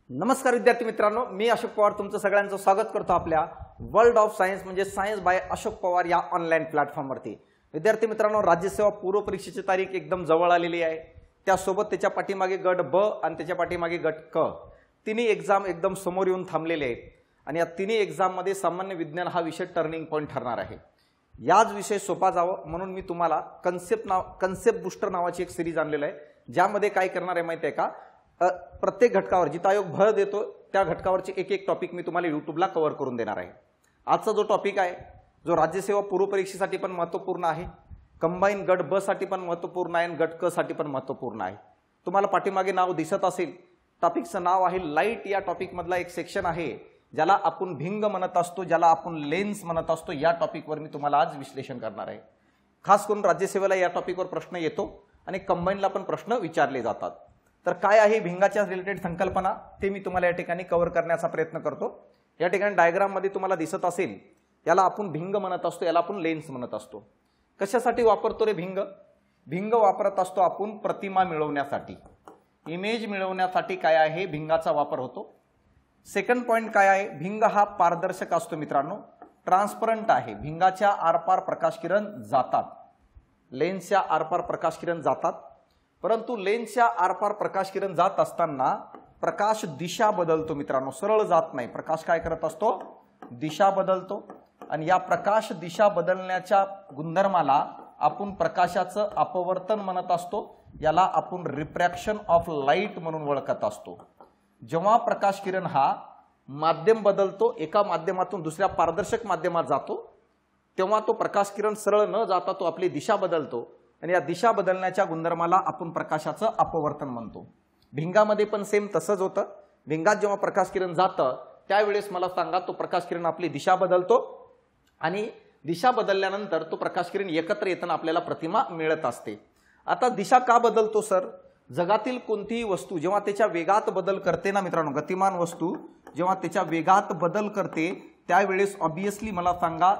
नमस्कार विद्यार्थी मित्रांनो, मी अशोक पवार तुमचं सगळ्यांचं स्वागत करतो आपल्या वर्ल्ड ऑफ सायन्स म्हणजे सायन्स बाय अशोक पवार या ऑनलाईन प्लॅटफॉर्मवरती। विद्यार्थी मित्रांनो, राज्यसेवा पूर्व परीक्षेची तारीख एकदम जवळ आलेली आहे। त्यासोबत त्याच्या पाठीमागे गट ब आणि त्याच्या पाठीमागे गट क तिन्ही एक्झाम एकदम समोर येऊन थांबलेले आहेत आणि या तिन्ही एक्झाम मध्ये सामान्य विज्ञान हा विषय टर्निंग पॉइंट ठरणार आहे। याच विषय सोपा जावं म्हणून मी तुम्हाला कन्सेप्ट बूस्टर नावाची एक सिरीज आणलेली आहे, ज्यामध्ये काय करणार आहे माहिती आहे का, प्रत्येक घटकावर जिथं आयोग भर देतो त्या घटकावरचे एक एक टॉपिक मी तुम्हाला यूट्यूबला कव्हर करून देणार आहे। आजचा जो टॉपिक आहे जो राज्यसेवा पूर्व परीक्षेसाठी पण महत्त्वपूर्ण आहे, कंबाईन गट ब साठी पण महत्त्वपूर्ण आहे आणि गट क साठी पण महत्त्वपूर्ण आहे। तुम्हाला पाठीमागे नाव दिसत असेल, टॉपिकचं नाव आहे लाईट। या टॉपिक मधला एक सेक्शन आहे ज्याला आपण भिंग म्हणत असतो, ज्याला आपण लेन्स म्हणत असतो। या टॉपिकवर मी तुम्हाला आज विश्लेषण करणार आहे। खास करून राज्यसेवेला या टॉपिकवर प्रश्न येतो आणि कंबाईनला पण प्रश्न विचारले जातात। तर काय आहे भिंगाच्या रिलेटेड संकल्पना ते मी तुम्हाला या ठिकाणी कव्हर करण्याचा प्रयत्न करतो। या ठिकाणी डायग्राम मध्ये तुम्हाला दिसत असेल, याला आपण भिंग म्हणत असतो, याला आपण लेन्स म्हणत असतो। कशासाठी वापरतो रे भिंग? भिंग वापरत असतो आपण प्रतिमा मिळवण्यासाठी, इमेज मिळवण्यासाठी काय आहे भिंगाचा वापर होतो। सेकंड पॉइंट काय आहे, भिंग हा पारदर्शक असतो मित्रांनो, ट्रान्सपरंट आहे। भिंगाच्या आरपार प्रकाश किरण जातात, लेन्सच्या आरपार प्रकाश किरण जातात, परंतु लेन्सच्या आरपार प्रकाश किरण जात असताना प्रकाश दिशा बदलतो मित्रांनो, सरळ जात नाही। प्रकाश काय करत असतो, दिशा बदलतो आणि या प्रकाश दिशा बदलण्याच्या गुणधर्माला आपण प्रकाशाचं अपवर्तन म्हणत असतो। याला आपण रिफ्रॅक्शन ऑफ लाईट म्हणून ओळखत असतो। जेव्हा प्रकाश किरण हा माध्यम बदलतो, एका माध्यमातून दुसऱ्या पारदर्शक माध्यमात जातो, तेव्हा तो प्रकाश किरण सरळ न जाता तो आपली दिशा बदलतो आणि या दिशा बदलण्याच्या गुणधर्माला आपण प्रकाशाचं अपवर्तन म्हणतो। भिंगामध्ये पण सेम तसंच होतं। भिंगात जेव्हा प्रकाश किरण जातं त्यावेळेस मला सांगा, तो प्रकाश किरण आपली दिशा बदलतो आणि दिशा बदलल्यानंतर तो प्रकाश किरण एकत्र येताना आपल्याला प्रतिमा मिळत असते। आता दिशा का बदलतो सर? जगातील कोणतीही वस्तू जेव्हा त्याच्या वेगात बदल करते ना मित्रांनो, गतिमान वस्तू जेव्हा त्याच्या वेगात बदल करते त्यावेळेस ऑब्वियसली मला सांगा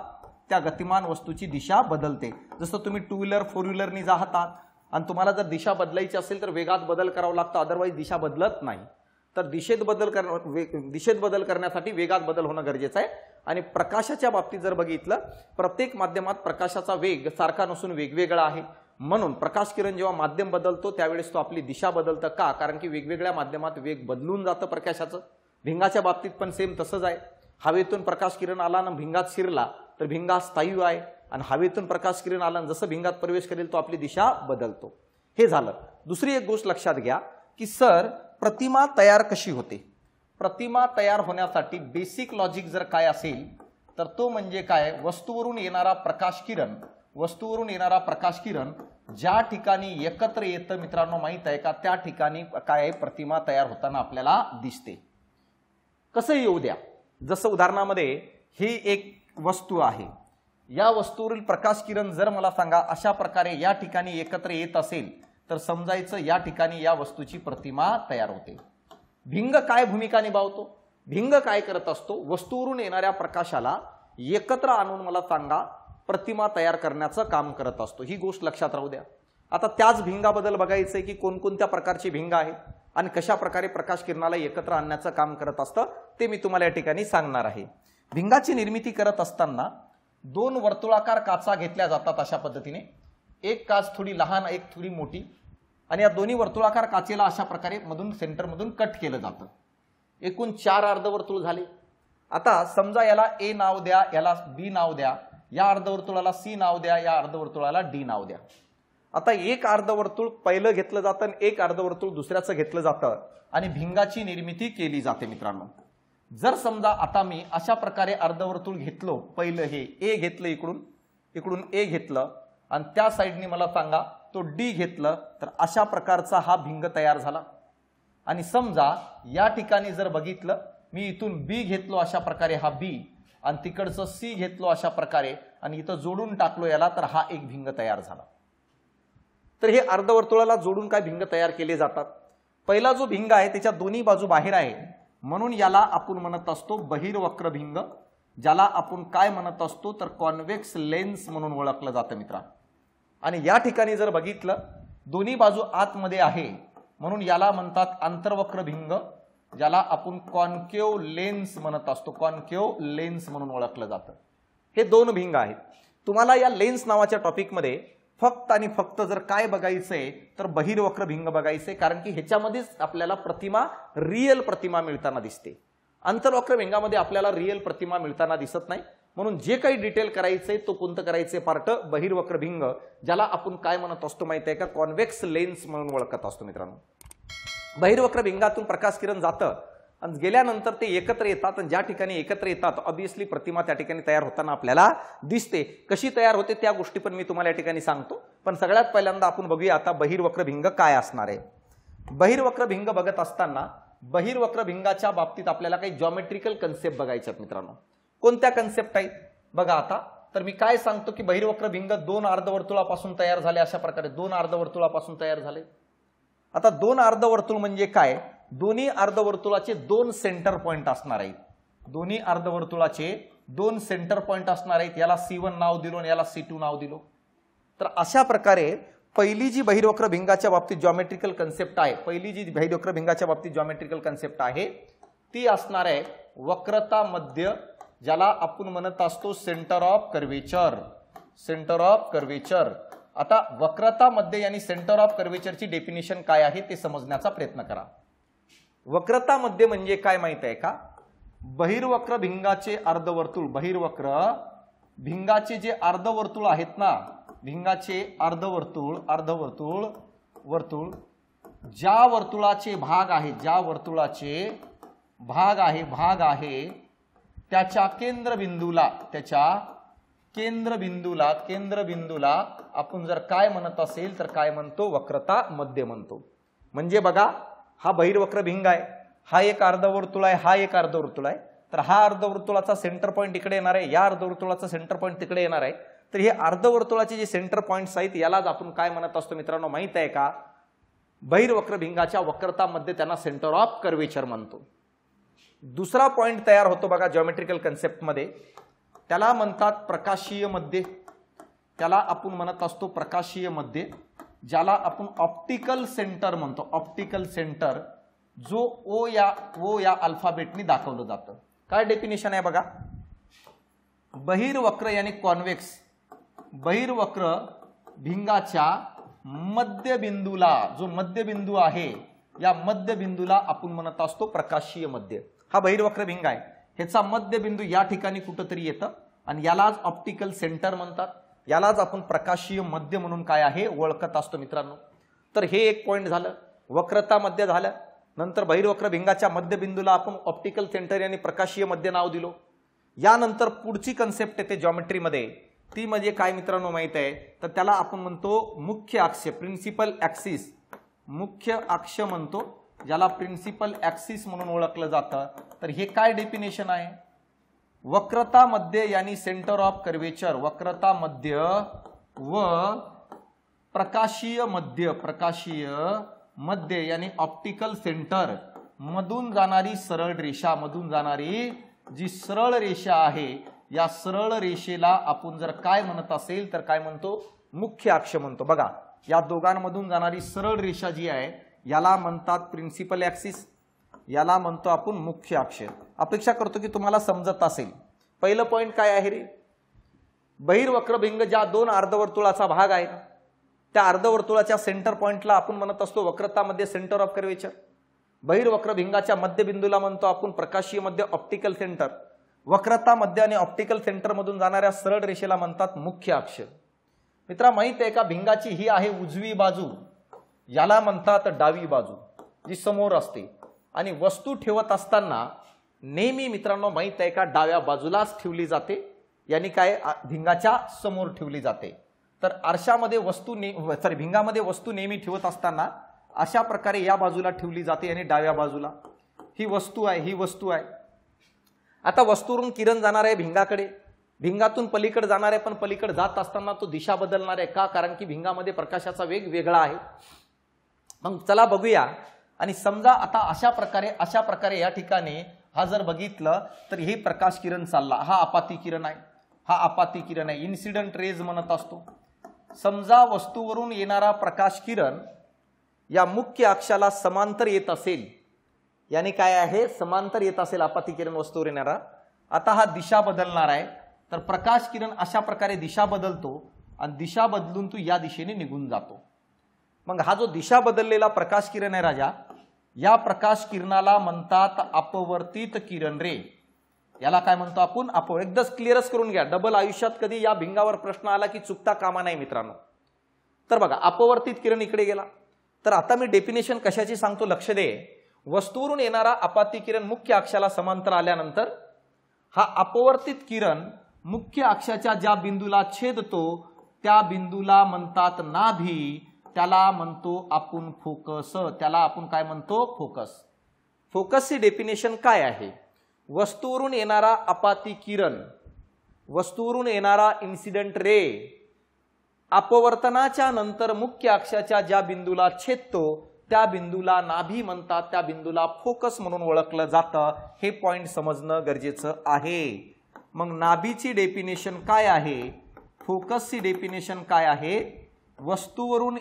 त्या गतिमान वस्तूची दिशा बदलते। जसं तुम्ही टू व्हीलर फोर व्हीलरनी जातात आणि तुम्हाला जर दिशा बदलायची असेल तर वेगात बदल करावा लागतो, अदरवाईज दिशा बदलत नाही। तर दिशेत बदल करण्यासाठी वेगात बदल होणं गरजेचं आहे। आणि प्रकाशाच्या बाबतीत जर बघितलं, प्रत्येक माध्यमात प्रकाशाचा वेग सारखा नसून वेगवेगळा आहे, म्हणून प्रकाश किरण जेव्हा माध्यम बदलतो त्यावेळेस तो आपली दिशा बदलतं का? कारण की वेगवेगळ्या माध्यमात वेग बदलून जातं प्रकाशाचं। भिंगाच्या बाबतीत पण सेम तसंच आहे। हवेतून प्रकाश किरण आला आणि भिंगात शिरला तर भिंग हा स्थायू आहे आणि हवेतून प्रकाश किरण आला आणि जसं भिंगात प्रवेश करेल तो आपली दिशा बदलतो। हे झालं। दुसरी एक गोष्ट लक्षात घ्या की सर प्रतिमा तयार कशी होते? प्रतिमा तयार होण्यासाठी बेसिक लॉजिक जर काय असेल तर तो म्हणजे काय, वस्तूवरून येणारा प्रकाश किरण, वस्तूवरून येणारा प्रकाश किरण ज्या ठिकाणी एकत्र येतं मित्रांनो माहित आहे का, त्या ठिकाणी काय प्रतिमा तयार होताना आपल्याला दिसते। कसं येऊ द्या, जसं उदाहरणामध्ये ही एक वस्तू आहे, या वस्तूवरील प्रकाश किरण जर मला सांगा अशा प्रकारे या ठिकाणी एकत्र येत असेल तर समजायचं या ठिकाणी या वस्तूची प्रतिमा तयार होते। भिंग काय भूमिका निभावतो? भिंग काय करत असतो, वस्तूवरून येणाऱ्या प्रकाशाला एकत्र आणून मला सांगा प्रतिमा तयार करण्याचं काम करत असतो। ही गोष्ट लक्षात राहू द्या। आता त्याच भिंगाबद्दल बघायचंय की कोणकोणत्या प्रकारची भिंग आहे आणि कशा प्रकारे प्रकाश किरणाला एकत्र आणण्याचं काम करत असतं ते मी तुम्हाला या ठिकाणी सांगणार आहे। भिंगाची निर्मिती करत असताना दोन वर्तुळाकार काचा घेतल्या जातात अशा पद्धतीने, एक काच थोडी लहान एक थोडी मोठी, आणि या दोन्ही वर्तुळाकार काचेला अशा प्रकारे मधून सेंटर मधून कट केलं जातं। एकूण 4 अर्धवर्तुळ झाले। आता समजा याला ए नाव द्या, याला बी नाव द्या, या अर्धवर्तुळाला सी नाव द्या, या अर्धवर्तुळाला डी नाव द्या। आता एक अर्धवर्तुळ पहिलं घेतलं जातं आणि एक अर्धवर्तुळ दुसऱ्याचं घेतलं जातं आणि भिंगाची निर्मिती केली जाते मित्रांनो। जर समजा आता मी अशा प्रकारे अर्धवर्तुळ घेतलो, पहिलं हे ए घेतलं, इकडून ए घेतलं आणि त्या साइडनी मला सांगा तो डी घेतलं, तर अशा प्रकारचा हा भिंग तयार झाला। आणि समजा या ठिकाणी जर बघितलं, मी इथून बी घेतलो अशा प्रकारे हा बी आणि तिकडचं सी घेतलो अशा प्रकारे आणि इथं जोडून टाकलो याला, तर हा एक भिंग तयार झाला। तर हे अर्धवर्तुळाला जोडून काय भिंग तयार केले जातात। पहिला जो भिंग आहे त्याच्या दोन्ही बाजू बाहेर आहे म्हणून याला आपण म्हणत असतो बहिर्वक्र भिंग, ज्याला आपण काय म्हणत असतो तर कॉन्व्हेक्स लेन्स म्हणून ओळखलं जातं मित्रा। आणि या ठिकाणी जर बघितलं दोन्ही बाजू आतमध्ये आहे म्हणून याला म्हणतात आंतरवक्र भिंग ज्याला आपण कॉन्केव लेन्स म्हणत असतो, कॉन्केव लेन्स म्हणून ओळखलं जातं. हे दोन भिंग आहेत. तुम्हाला या लेन्स नावाच्या टॉपिकमध्ये फक्त आणि फक्त जर काय बघायचंय तर बहिर्वक्र भिंग बघायचंय, कारण की ह्याच्यामध्येच आपल्याला प्रतिमा, रिअल प्रतिमा मिळताना दिसते. अंतर्वक्र भिंगामध्ये आपल्याला रिअल प्रतिमा मिळताना दिसत नाही. म्हणून जे काही डिटेल करायचंय तो कोणतं करायचंय पार्ट बहिर्वक्र भिंग, ज्याला आपण काय म्हणत असतो माहिती आहे का, कॉन्व्हेक्स लेन्स म्हणून ओळखत असतो मित्रांनो. बहिर्वक्र भिंगातून प्रकाश किरण जातं आणि गेल्यानंतर ते एकत्र येतात आणि ज्या ठिकाणी एकत्र येतात ऑब्विसली प्रतिमा त्या ठिकाणी तयार होताना आपल्याला दिसते. कशी तयार होते त्या गोष्टी पण मी तुम्हाला या ठिकाणी सांगतो. पण सगळ्यात पहिल्यांदा आपण बघूया आता बहिर्वक्र भिंग काय असणार आहे. बहिर्वक्र भिंग बघत असताना बहिर्वक्र भिंगाच्या बाबतीत आपल्याला काही जॉमेट्रिकल कन्सेप्ट बघायचे आहेत मित्रांनो. कोणत्या कन्सेप्ट आहेत बघा आता. तर मी काय सांगतो की बहिर्वक्र भिंग दोन अर्धवर्तुळापासून तयार झाले. अशा प्रकारे दोन अर्धवर्तुळापासून तयार झाले. आता दोन अर्धवर्तुळ म्हणजे काय, दोन्ही अर्धवर्तुळाचे दोन सेंटर पॉइंट असणार आहेत. दोन्ही अर्धवर्तुळाचे दोन सेंटर पॉइंट असणार आहेत. याला C1 नाव दिलो आणि याला C2 नाव दिलो. तर अशा प्रकारे पहिली जी बहिर्वक्र भिंगाच्या बाबतीत जॉमेट्रिकल कन्सेप्ट आहे, पहिली जी बहिर्वक्र भिंगाच्या बाबतीत जॉमेट्रिकल कन्सेप्ट आहे ती असणार आहे वक्रता मध्य, ज्याला आपण म्हणत असतो centre of curvature. Centre of curvature. आता वक्रता मध्य आणि सेंटर ऑफ कर्वेचरची डेफिनेशन काय आहे ते समजण्याचा प्रयत्न करा. वक्रता मध्य म्हणजे काय माहित आहे का, बहिर्वक्र भिंगाचे अर्धवर्तुळ, बहिर्वक्र भिंगाचे जे अर्धवर्तुळ आहेत ना, भिंगाचे अर्धवर्तुळ, अर्धवर्तुळ वर्तुळ, ज्या वर्तुळाचे भाग आहे, ज्या वर्तुळाचे भाग आहे त्याच्या केंद्रबिंदूला, त्याच्या केंद्रबिंदूला आपण जर काय म्हणत असेल तर काय म्हणतो, वक्रता मध्य म्हणतो. म्हणजे बघा हा बहिर्वक्र भिंग आहे, हा एक अर्धवर्तुळ आहे, हा एक अर्धवर्तुळ आहे. तर हा अर्धवर्तुळाचा सेंटर पॉइंट इकडे येणार आहे, या अर्धवर्तुळाचा सेंटर पॉइंट तिकडे येणार आहे. तर हे अर्धवर्तुळाचे जे सेंटर पॉइंट्स आहेत यालाच आपण काय म्हणत असतो मित्रांनो माहित आहे का, बहिर्वक्र भिंगाच्या वक्रता मध्ये त्यांना सेंटर ऑफ कर्वेचर म्हणतो. दुसरा पॉइंट तयार होतो बघा जॉमेट्रिकल कन्सेप्ट मध्ये, त्याला म्हणतात प्रकाशीय मध्य. त्याला आपण म्हणत असतो प्रकाशीय मध्य, ज्याला आपण ऑप्टिकल सेंटर म्हणतो. ऑप्टिकल सेंटर जो ओ या अल्फाबेटनी दाखवलं जातं. काय डेफिनेशन आहे बघा, बहिर्वक्र यानी कॉन्व्हेक्स, बहिर्वक्र भिंगाच्या मध्यबिंदूला, जो मध्यबिंदू आहे या मध्यबिंदूला आपण म्हणत असतो प्रकाशीय मध्य. हा बहिर्वक्र भिंग आहे, ह्याचा मध्यबिंदू या ठिकाणी कुठंतरी येतं आणि यालाच ऑप्टिकल सेंटर म्हणतात. यालाच आपण प्रकाशीय मध्य म्हणून काय आहे ओळखत असतो मित्रांनो. तर हे एक पॉइंट झालं, वक्रता मध्य झालं. नंतर बहिर्वक्र भिंगाच्या मध्यबिंदूला आपण ऑप्टिकल सेंटर आणि प्रकाशीय मध्य नाव दिलो. यानंतर पुढची कन्सेप्ट येते जॉमेट्रीमध्ये, ती म्हणजे काय मित्रांनो माहित आहे, तर त्याला आपण म्हणतो मुख्य अक्ष, प्रिन्सिपल ऍक्सिस. मुख्य अक्ष म्हणतो, ज्याला प्रिन्सिपल ऍक्सिस म्हणून ओळखलं जातं. तर हे काय डेफिनेशन आहे, वक्रता मध्य यानी सेंटर ऑफ कर्वेचर, वक्रता मध्य व प्रकाशीय मध्य, प्रकाशीय मध्य यानी ऑप्टिकल सेंटर मधून जाणारी सरळ रेषा, मधून जाणारी जी सरळ रेषा आहे या सरळ रेषेला आपण जर काय म्हणत असेल तर काय म्हणतो, मुख्य अक्ष म्हणतो. बघा या दोघांमधून जाणारी सरळ रेषा जी आहे याला म्हणतात प्रिन्सिपल ऍक्सिस, याला म्हणतो आपण मुख्य अक्ष. अपेक्षा करतो की तुम्हाला समजत असेल. पहिलं पॉइंट काय आहे रे, बहिर्वक्र भिंग ज्या दोन अर्धवर्तुळाचा भाग आहे त्या अर्धवर्तुळाच्या सेंटर पॉइंटला आपण म्हणत असतो वक्रतामध्ये सेंटर ऑफ कर्वेचर. बहिर्वक्र भिंगाच्या मध्यबिंदूला म्हणतो आपण प्रकाशीय मध्य, ऑप्टिकल सेंटर. वक्रता मध्य आणि ऑप्टिकल सेंटर मधून जाणाऱ्या सरळ रेषेला म्हणतात मुख्य अक्ष. मित्रा माहित आहे का, भिंगाची ही आहे उजवी बाजू, याला म्हणतात डावी बाजू जी समोर असते. आणि वस्तू ठेवत असताना नेहमी मित्रांनो माहित आहे का, डाव्या बाजूलाच ठेवली जाते, यानी काय भिंगाच्या समोर ठेवली जाते. तर आरशामध्ये वस्तू भिंगामध्ये वस्तू नेहमी ठेवत असताना अशा प्रकारे या बाजूला ठेवली जाते आणि डाव्या बाजूला ही वस्तू आहे, ही वस्तू आहे. आता वस्तूवरून किरण जाणार आहे भिंगाकडे, भिंगातून पलीकडे जाणार आहे, पण पलीकडे जात असताना तो दिशा बदलणार आहे का, कारण की भिंगामध्ये प्रकाशाचा वेग वेगळा आहे. मग चला बघूया. आणि समजा आता अशा प्रकारे या ठिकाणी हा जर बघितलं तर हे प्रकाश किरण चालला, हा आपाती किरण आहे, हा आपाती किरण आहे, इन्सिडेंट रेज म्हणत असतो. समजा वस्तूवरून येणारा प्रकाश किरण या मुख्य अक्षाला समांतर येत असेल याने काय आहे, समांतर येत असेल आपाती किरण वस्तूवर येणारा. आता हा दिशा बदलणार आहे, तर प्रकाश किरण अशा प्रकारे दिशा बदलतो आणि दिशा बदलून तो या दिशेने निघून जातो. मग हा जो दिशा बदललेला प्रकाश किरण आहे राजा, या प्रकाश किरणाला म्हणतात अपवर्तित किरण रे. याला काय म्हणतो आपण, एकदाच क्लिअरच करून घ्या. डबल आयुष्यात कधी या भिंगावर प्रश्न आला की चुकता कामा नाही मित्रांनो. तर बघा, अपवर्तित किरण इकडे गेला. तर आता मी डेफिनेशन कशाची सांगतो लक्ष दे. वस्तूवरून येणारा आपाती किरण मुख्य अक्षाला समांतर आल्यानंतर हा अपवर्तित किरण मुख्य अक्षाच्या ज्या बिंदूला छेदतो त्या बिंदूला म्हणतात नाभी. त्याला म्हणतो आपण फोकस. त्याला आपण काय म्हणतो, फोकस. फोकसची डेफिनेशन काय आहे, वस्तूवरून येणारा आपाती किरण, वस्तूवरून येणारा इन्सिडेंट रे अपवर्तनाच्या नंतर मुख्य अक्षाच्या ज्या बिंदूला छेदतो त्या बिंदूला नाभी म्हणतात, त्या बिंदूला फोकस म्हणून ओळखलं जातं. हे पॉइंट समजणं गरजेचं आहे. मग नाभीची डेफिनेशन काय आहे, फोकसची डेफिनेशन काय आहे, वस्तूवरून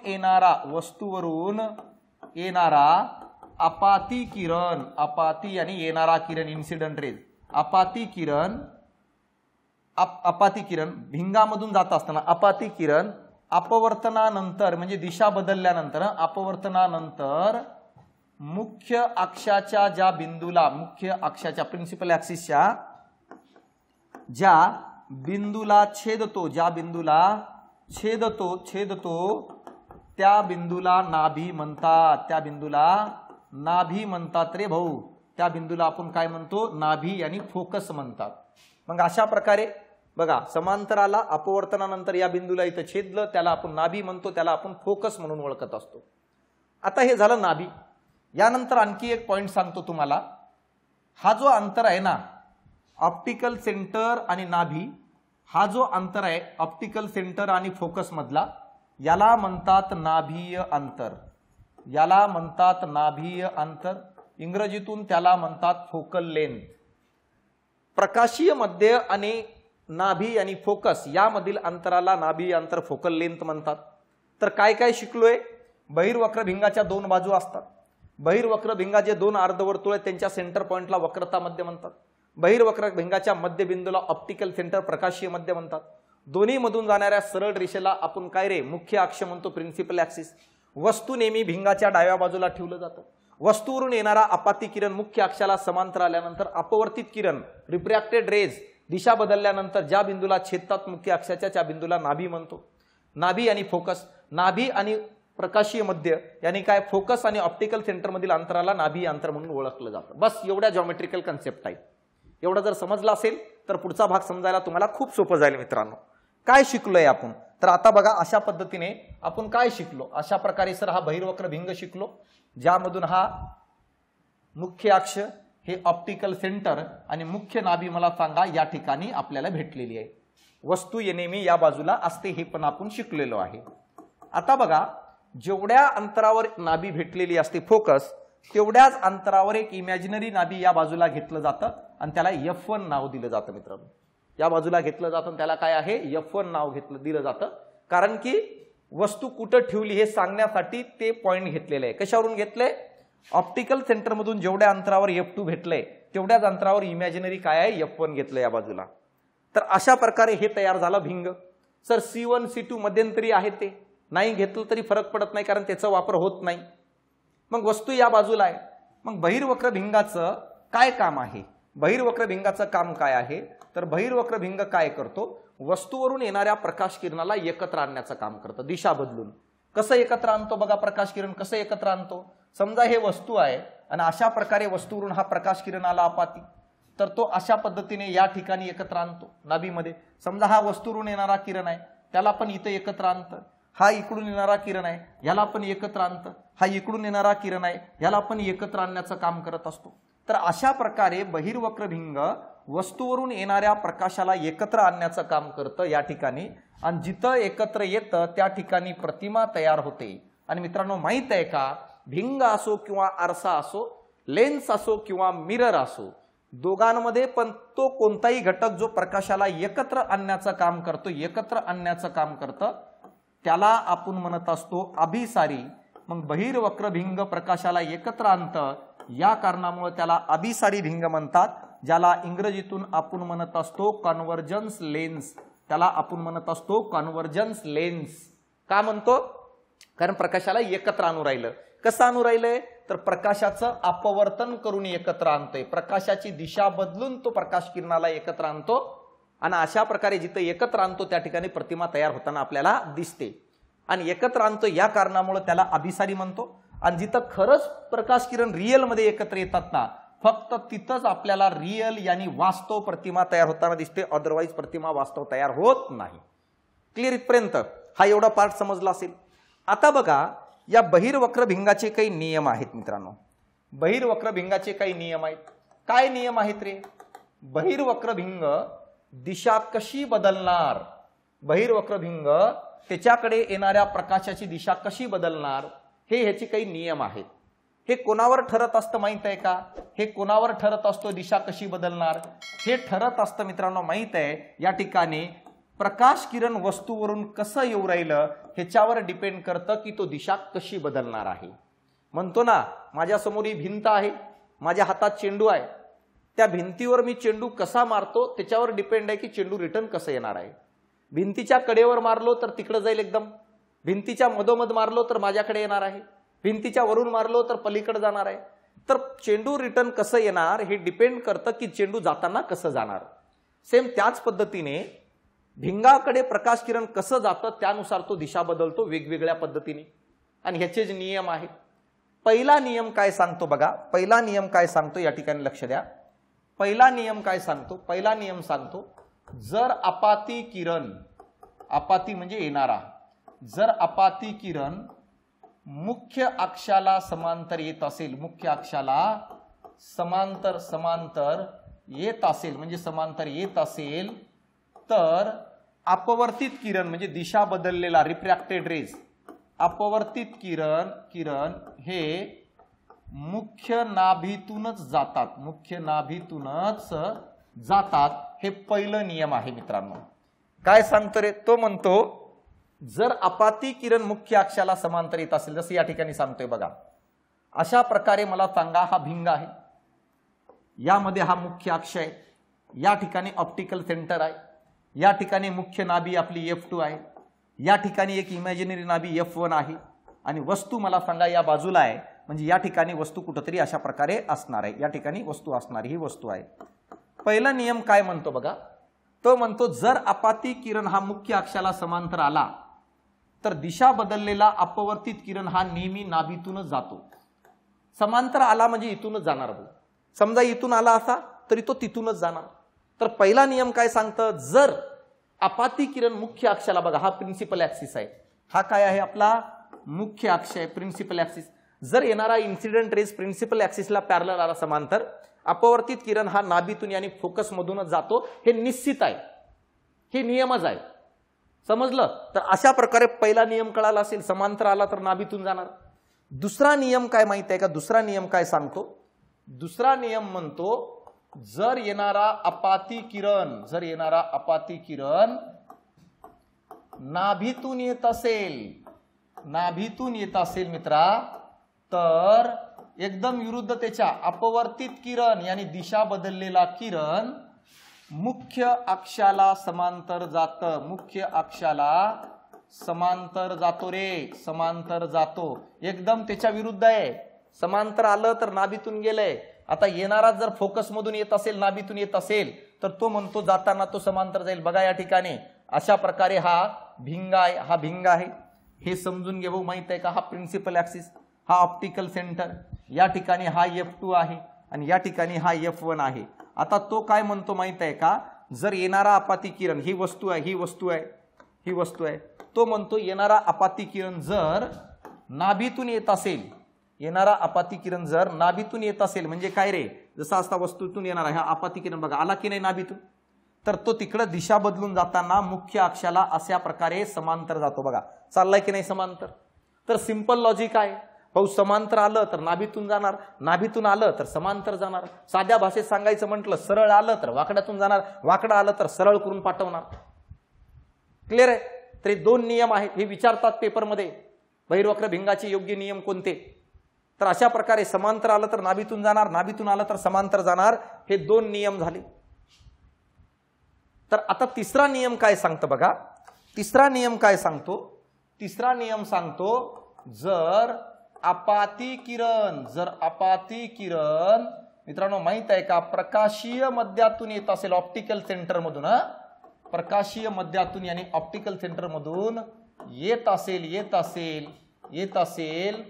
येणारा आपाती किरण, आपाती आणि येणारा किरण इन्सिडेंट रेज, आपाती किरण भिंगामधून जात असताना आपाती किरण अपवर्तनानंतर म्हणजे दिशा बदलल्यानंतर अपवर्तनानंतर मुख्य अक्षाच्या ज्या बिंदूला, मुख्य अक्षाच्या प्रिन्सिपल ऍक्सिसच्या ज्या बिंदूला छेदतो, ज्या बिंदूला छेदतो त्या बिंदूला नाभी म्हणतात. त्या बिंदूला नाभी म्हणतात रे भाऊ. त्या बिंदूला आपण काय म्हणतो, नाभी आणि फोकस म्हणतात. मग अशा प्रकारे बघा, समांतराला अपवर्तनानंतर या बिंदूला इथं छेदलं, त्याला आपण नाभी म्हणतो, त्याला आपण फोकस म्हणून ओळखत असतो. आता हे झालं नाभी. यानंतर आणखी एक पॉइंट सांगतो तुम्हाला. हा जो अंतर आहे ना, ऑप्टिकल सेंटर आणि नाभी, हा जो अंतर आहे ऑप्टिकल सेंटर आणि फोकस मधला, याला म्हणतात नाभीय अंतर. याला म्हणतात नाभीय अंतर. इंग्रजीतून त्याला म्हणतात फोकल लेंथ. प्रकाशीय मध्य आणि नाभी आणि फोकस यामधील अंतराला नाभीय अंतर, फोकल लेंथ म्हणतात. तर काय काय शिकलोय, बहिर्वक्र भिंगाच्या दोन बाजू असतात. बहिर्वक्र भिंगाचे दोन अर्धवर्तुळ आहेत, त्यांच्या सेंटर पॉइंटला वक्रता मध्य म्हणतात. बहिर्वक्र भिंगाच्या मध्यबिंदूला ऑप्टिकल सेंटर, प्रकाशीय मध्य म्हणतात. दोन्ही मधून जाणाऱ्या सरळ रेषेला आपण काय रे, मुख्य अक्ष म्हणतो, प्रिन्सिपल ऍक्सिस. वस्तू नेहमी भिंगाच्या डाव्या बाजूला ठेवलं जातं. वस्तूवरून येणारा आपाती किरण मुख्य अक्षाला समांतर आल्यानंतर अपवर्तित किरण, रिफ्रॅक्टेड रेज, दिशा बदलल्यानंतर ज्या बिंदूला छेदतात मुख्य अक्षाच्या त्या बिंदूला नाभी म्हणतो. नाभी आणि फोकस, नाभी आणि प्रकाशीय मध्य यानी काय, फोकस आणि ऑप्टिकल सेंटर मधील अंतराला नाभी अंतर म्हणून ओळखलं जातं. बस एवढ्या जॉमेट्रिकल कन्सेप्ट आहे. एवढं जर समजलं असेल तर पुढचा भाग समजायला तुम्हाला खूप सोपं जाईल मित्रांनो. काय शिकलोय आपण, तर आता बघा अशा पद्धतीने आपण काय शिकलो. अशा प्रकारे सर हा बहिर्वक्र भिंग शिकलो, ज्यामधून हा मुख्य अक्ष, हे ऑप्टिकल सेंटर आणि मुख्य नाभी मला सांगा या ठिकाणी आपल्याला भेटलेली आहे. वस्तू नेहमी या बाजूला असते हे पण आपण शिकलेलो आहे. आता बघा, जेवढ्या अंतरावर नाभी भेटलेली असते फोकस, तेवढ्याच अंतरावर एक इमॅजिनरी नाभी या बाजूला घेतलं जातं आणि त्याला F1 नाव दिलं जातं मित्रांनो. या बाजूला घेतलं जातं त्याला काय आहे, F1 नाव दिलं जातं. कारण की वस्तू कुठं ठेवली हे सांगण्यासाठी ते पॉइंट घेतलेले आहे. कशावरून घेतले, ऑप्टिकल सेंटर मधून जेवढ्या अंतरावर F2 भेटलंय तेवढ्याच अंतरावर इमॅजिनरी काय आहे, F1 घेतलं या बाजूला. तर अशा प्रकारे हे तयार झालं भिंग. सर C1 C2 मध्यंतरी आहे, ते नाही घेतलं तरी फरक पडत नाही कारण त्याचा वापर होत नाही. मग वस्तू या बाजूला आहे. मग बहिर्वक्र भिंगाचं काय काम आहे, बहिर्वक्र भिंगाचं काम काय आहे, तर बहिर्वक्र भिंग काय करतो, वस्तूवरून येणाऱ्या प्रकाश किरणाला एकत्र आणण्याचं काम करतं, दिशा बदलून. कसं एकत्र आणतो बघा, प्रकाश किरण कसं एकत्र आणतो. समजा हे वस्तू आहे आणि अशा प्रकारे वस्तूवरून हा प्रकाश किरण आला आपाती, तर तो अशा पद्धतीने या ठिकाणी एकत्र आणतो नाभीमध्ये. समजा हा वस्तूवरून येणारा किरण आहे, त्याला पण इथं एकत्र आणतं. हा इकडून येणारा किरण आहे, याला पण एकत्र आणतं. हा इकडून येणारा किरण आहे, याला पण एकत्र आणण्याचं काम करत असतो. तर अशा प्रकारे बहिर्वक्र भिंग वस्तूवरून येणाऱ्या प्रकाशाला एकत्र आणण्याचं काम करतं या ठिकाणी. आणि जिथं एकत्र येतं त्या ठिकाणी प्रतिमा तयार होते. आणि मित्रांनो माहित आहे का, भिंग असो किंवा आरसा असो, लेन्स असो किंवा मिरर असो, दोघांमध्ये पण तो कोणताही घटक जो प्रकाशाला एकत्र आणण्याचं काम करतो, एकत्र आणण्याचं काम करतं, त्याला आपण म्हणत असतो अभिसारी. मग बहिर्वक्र भिंग प्रकाशाला एकत्र आणतं या कारणामुळे त्याला अभिसारी भिंग म्हणतात, ज्याला इंग्रजीतून आपण म्हणत असतो कन्व्हर्जन्स लेन्स. त्याला आपण म्हणत असतो कन्व्हर्जन्स लेन्स. का म्हणतो? कारण प्रकाशाला एकत्र आणू राहिलं. कसं आणू राहिलंय? तर प्रकाशाचं अपवर्तन करून एकत्र आणतोय. प्रकाशाची दिशा बदलून तो प्रकाश किरणाला एकत्र आणतो आणि अशा प्रकारे जिथं एकत्र आणतो त्या ठिकाणी प्रतिमा तयार होताना आपल्याला दिसते. आणि एकत्र आणतो या कारणामुळे त्याला अभिसारी म्हणतो. आणि जिथं खरंच प्रकाश किरण रिअल मध्ये एकत्र येतात ना, फक्त तिथंच आपल्याला रिअल यानी वास्तव प्रतिमा तयार होताना दिसते, अदरवाईज प्रतिमा वास्तव तयार होत नाही. क्लिअर इथपर्यंत हा एवढा पार्ट समजला असेल. आता बघा या बहिर्वक्र भिंगाचे काही नियम आहेत मित्रांनो. बहिर्वक्र भिंगाचे काही नियम आहेत. काय नियम आहेत रे? बहिर्वक्र भिंग दिशा कशी बदलणार, बहिर्वक्र भिंग त्याच्याकडे येणाऱ्या प्रकाशाची दिशा कशी बदलणार, हे ह्याचे काही नियम आहेत. हे कोणावर ठरत असतं माहित आहे का? हे कोणावर ठरत असतो दिशा कशी बदलणार? हे ठरत असतं मित्रांनो माहित आहे, या ठिकाणी प्रकाश किरण वस्तूवरून कसं येऊ राहिलं ह्याच्यावर डिपेंड करतं की तो दिशा कशी बदलणार आहे. म्हणतो ना, माझ्यासमोर ही भिंत आहे, माझ्या हातात चेंडू आहे, त्या भिंतीवर मी चेंडू कसा मारतो त्याच्यावर डिपेंड आहे की चेंडू रिटर्न कसं येणार आहे. भिंतीच्या कडेवर मारलो तर तिकडे जाईल एकदम, भिंतीच्या मधोमध मारलो तर माझ्याकडे येणार आहे, भिंतीच्या वरून मारलो तर पलीकडे जाणार आहे. तर चेंडू रिटर्न कसं येणार हे डिपेंड करतं की चेंडू जाताना कसं जाणार. सेम त्याच पद्धतीने भिंगाकडे प्रकाश किरण कसं जातं त्यानुसार तो दिशा बदलतो वेगवेगळ्या पद्धतीने. आणि ह्याचेच नियम आहेत. पहिला नियम काय सांगतो बघा, पहिला नियम काय सांगतो या ठिकाणी लक्ष द्या. पहिला नियम काय सांगतो? पहिला नियम सांगतो, जर अपाती किरण, अपाती म्हणजे येणारा, जर अपाती किरण मुख्य अक्षाला समांतर येत असेल, मुख्य अक्षाला समांतर येत असेल म्हणजे समांतर येत असेल, तर अपवर्तित किरण म्हणजे दिशा बदललेला रिफ्रॅक्टेड रेज, अपवर्तित किरण हे मुख्य नाभीतूनच जातात, मुख्य नाभीतूनच जातात. हे पहिलं नियम आहे मित्रांनो. काय सांगतो रे? तो म्हणतो जर अपाती किरण मुख्य अक्षाला समांतर येत असेल, जसं या ठिकाणी सांगतोय बघा, अशा प्रकारे मला सांगा हा भिंग आहे, यामध्ये हा मुख्य अक्ष आहे, या ठिकाणी ऑप्टिकल सेंटर आहे, या ठिकाणी मुख्य नाभी आपली F2 आहे, या ठिकाणी एक इमॅजिनरी नाभी F1 आहे आणि वस्तू मला सांगा या बाजूला आहे, म्हणजे या ठिकाणी वस्तू कुठेतरी अशा प्रकारे असणार आहे, या ठिकाणी वस्तू असणार, ही वस्तू आहे. पहिला नियम काय म्हणतो बघा, तो म्हणतो जर अपाती किरण हा मुख्य अक्षाला समांतर आला तर दिशा बदललेला अपवर्तित किरण हा नेहमी नाभीतूनच जातो. समांतर आला म्हणजे इथूनच जाणार. समजा इथून आला असा तरी तो तिथूनच जाणार. तर पहिला नियम काय सांगतं, जर अपाती किरण मुख्य अक्षाला, बघा हा प्रिन्सिपल ऍक्सिस आहे, हा काय आहे आपला मुख्य अक्ष आहे, प्रिन्सिपल ऍक्सिस. जर येणारा इन्सिडेंट रेज प्रिन्सिपल ऍक्सिसला पॅरलल आला समांतर, अपवर्तित किरण हा नाभीतून यानी फोकस मधूनच जातो, हे निश्चित आहे, हे नियमच आहे. समजलं? तर अशा प्रकारे पहिला नियम कळाला असेल, समांतर आला तर नाभीतून जाणार. दुसरा नियम काय माहिती आहे का? दुसरा नियम काय सांगतो? दुसरा नियम म्हणतो जर येणारा अपाती किरण नाभीतून येत असेल मित्रा, तर एकदम विरुद्धतेच्या अपवर्तित किरण यानी दिशा बदललेला किरण मुख्य अक्षाला समांतर जातं, मुख्य अक्षाला समांतर जातो रे, समांतर जातो. एकदम त्याच्या विरुद्ध आहे. समांतर आलं तर नाभीतून गेलंय. आता येणारा जर फोकस मधून येत असेल, नाभीतून येत असेल, तर तो म्हणतो जाताना तो समांतर जाईल. बघा या ठिकाणी अशा प्रकारे हा भिंग आहे, हा भिंग आहे. हे समजून घे भाऊ, माहित आहे का? हा प्रिन्सिपल ऍक्सिस, हा ऑप्टिकल सेंटर, या ठिकाणी हा F2 आहे आणि या ठिकाणी हा F1 आहे. आता तो काय म्हणतो माहित आहे का? जर येणारा अपाती किरण, ही वस्तू आहे, ही वस्तू आहे, ही वस्तू आहे, तो म्हणतो येणारा अपाती किरण जर नाभीतून येत असेल, येणारा अपाती किरण जर नाभीतून येत असेल म्हणजे काय रे, जसा असता वस्तूतून येणार आहे हा अपाती किरण, बघा आला की नाही नाभीतून, तर तो तिकडे दिशा बदलून जाताना मुख्य अक्षाला अशा प्रकारे समांतर जातो. बघा चाललाय की नाही समांतर. तर सिंपल लॉजिक आहे भाऊ, समांतर आलं तर नाभीतून जाणार, नाभीतून आलं तर समांतर जाणार. साध्या भाषेत सांगायचं म्हटलं, सरळ आलं तर वाकड्यातून जाणार, वाकडं आलं तर सरळ करून पाठवणार. क्लिअर आहे? तर हे दोन नियम आहेत, हे विचारतात पेपरमध्ये, बहिर्वक्र भिंगाचे योग्य नियम कोणते. तर अशा प्रकारे समांतर आलं तर नाभीतून जाणार, नाभीतून आलं तर समांतर जाणार, हे 2 नियम झाले. तर आता तिसरा नियम काय सांगतो बघा. तिसरा नियम काय सांगतो? तिसरा नियम सांगतो जर आपाती किरण मित्रांनो माहित आहे का, प्रकाशीय मध्यातून येत असेल, ऑप्टिकल सेंटर मधून, प्रकाशीय मध्यातून यानी ऑप्टिकल सेंटर मधून येत असेल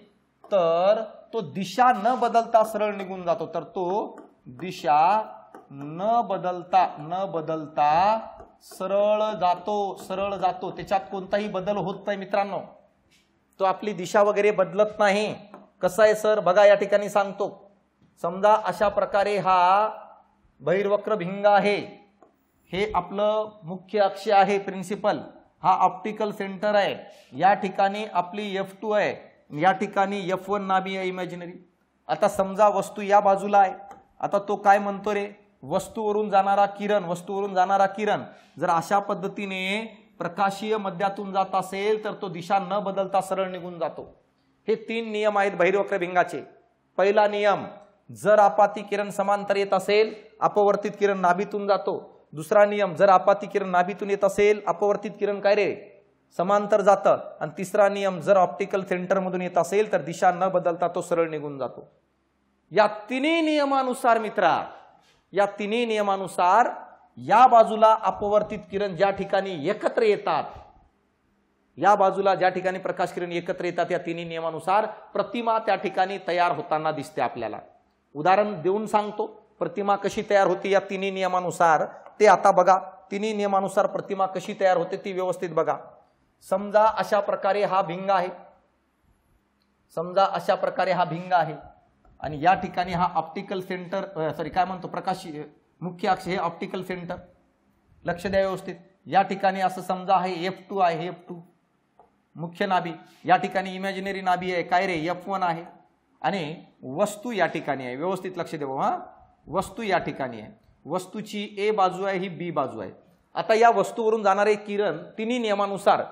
तर तो दिशा न बदलता सरळ निघून जातो. तर तो दिशा न बदलता सरळ जातो. त्याच्यात कोणताही बदल होत नाही मित्रांनो. तो आपली दिशा वगैरे बदलत नाही. कसं आहे सर बघा, या ठिकाणी सांगतो. समजा अशा प्रकारे हा बहिर्वक्र भिंग आहे, हे आपलं मुख्य अक्ष आहे प्रिन्सिपल, हा ऑप्टिकल सेंटर आहे, या ठिकाणी आपली F2 आहे, या ठिकाणी F1 नाभी आहे इमॅजिनरी. आता समजा वस्तू या बाजूला आहे. आता तो काय म्हणतो रे, वस्तूवरून जाणारा किरण जर अशा पद्धतीने प्रकाशीय मध्यातून जात असेल तर तो दिशा न बदलता सरळ निघून जातो. हे 3 नियम आहेत बहिर्वक्र भिंगाचे. पहिला नियम, जर आपाती किरण समांतर येत असेल अपवर्तित किरण नाभीतून जातो. दुसरा नियम, जर आपाती किरण नाभीतून येत असेल अपवर्तित किरण काय रे, समांतर जातं. आणि तिसरा नियम, जर ऑप्टिकल सेंटर मधून येत असेल तर दिशा न बदलता तो सरळ निघून जातो. या तिन्ही नियमानुसार मित्रा, या तिन्ही नियमानुसार या बाजूला अपवर्तित किरण ज्या ठिकाणी एकत्र येतात, या बाजूला ज्या ठिकाणी प्रकाश किरण एकत्र येतात, या तिन्ही नियमानुसार प्रतिमा त्या ठिकाणी तयार होताना दिसते आपल्याला. उदाहरण देऊन सांगतो प्रतिमा कशी तयार होती या तिन्ही नियमानुसार. ते आता बघा, तिन्ही नियमानुसार प्रतिमा कशी तयार होते ती व्यवस्थित बघा. समजा अशा प्रकारे हा भिंग आहे, आणि या ठिकाणी हा ऑप्टिकल सेंटर, प्रकाशी मुख्य अक्ष हे ऑप्टिकल सेंटर. लक्ष द्या व्यवस्थित. या ठिकाणी असं समजा आहे F2 आहे, F2 मुख्य नाभी, या ठिकाणी इमॅजिनरी नाभी आहे काय रे, F1 आहे. आणि वस्तू या ठिकाणी आहे, व्यवस्थित लक्ष द्या. वस्तू या ठिकाणी आहे, वस्तूची A बाजू आहे, ही B बाजू आहे. आता या वस्तूवरून जाणारे किरण तिन्ही नियमानुसार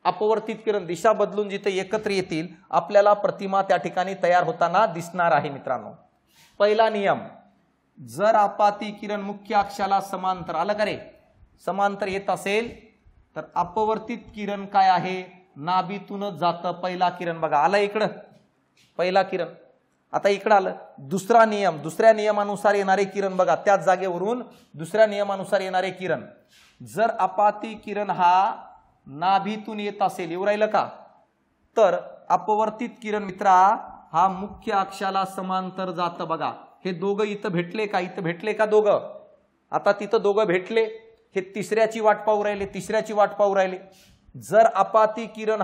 अपवर्तित किरण दिशा बदलून जिथे एकत्र येतील आपल्याला प्रतिमा त्या ठिकाणी तयार होताना दिसणार आहे मित्रांनो. पहिला नियम, जर आपाती किरण मुख्य अक्षाला समांतर, आलं का रे, समांतर येत असेल तर अपवर्तित किरण काय आहे, नाभीतूनच जातं. पहिला किरण बघा आलं इकडं, पहिला किरण. आता इकडं आलं दुसरा नियम, दुसऱ्या नियमानुसार येणारे किरण बघा, त्याच जागेवरून दुसऱ्या नियमानुसार येणारे किरण. जर आपाती किरण हा नाभीतून येत असेल, येऊ राहिलं का, तर अपवर्तित किरण मित्रा हा मुख्य अक्षाला समांतर जातं. बघा हे दोघं इथं भेटले का, इथं भेटले का दोघं, आता तिथं दोघं भेटले, हे तिसऱ्याची वाट पाहू राहिले. जर आपाती किरण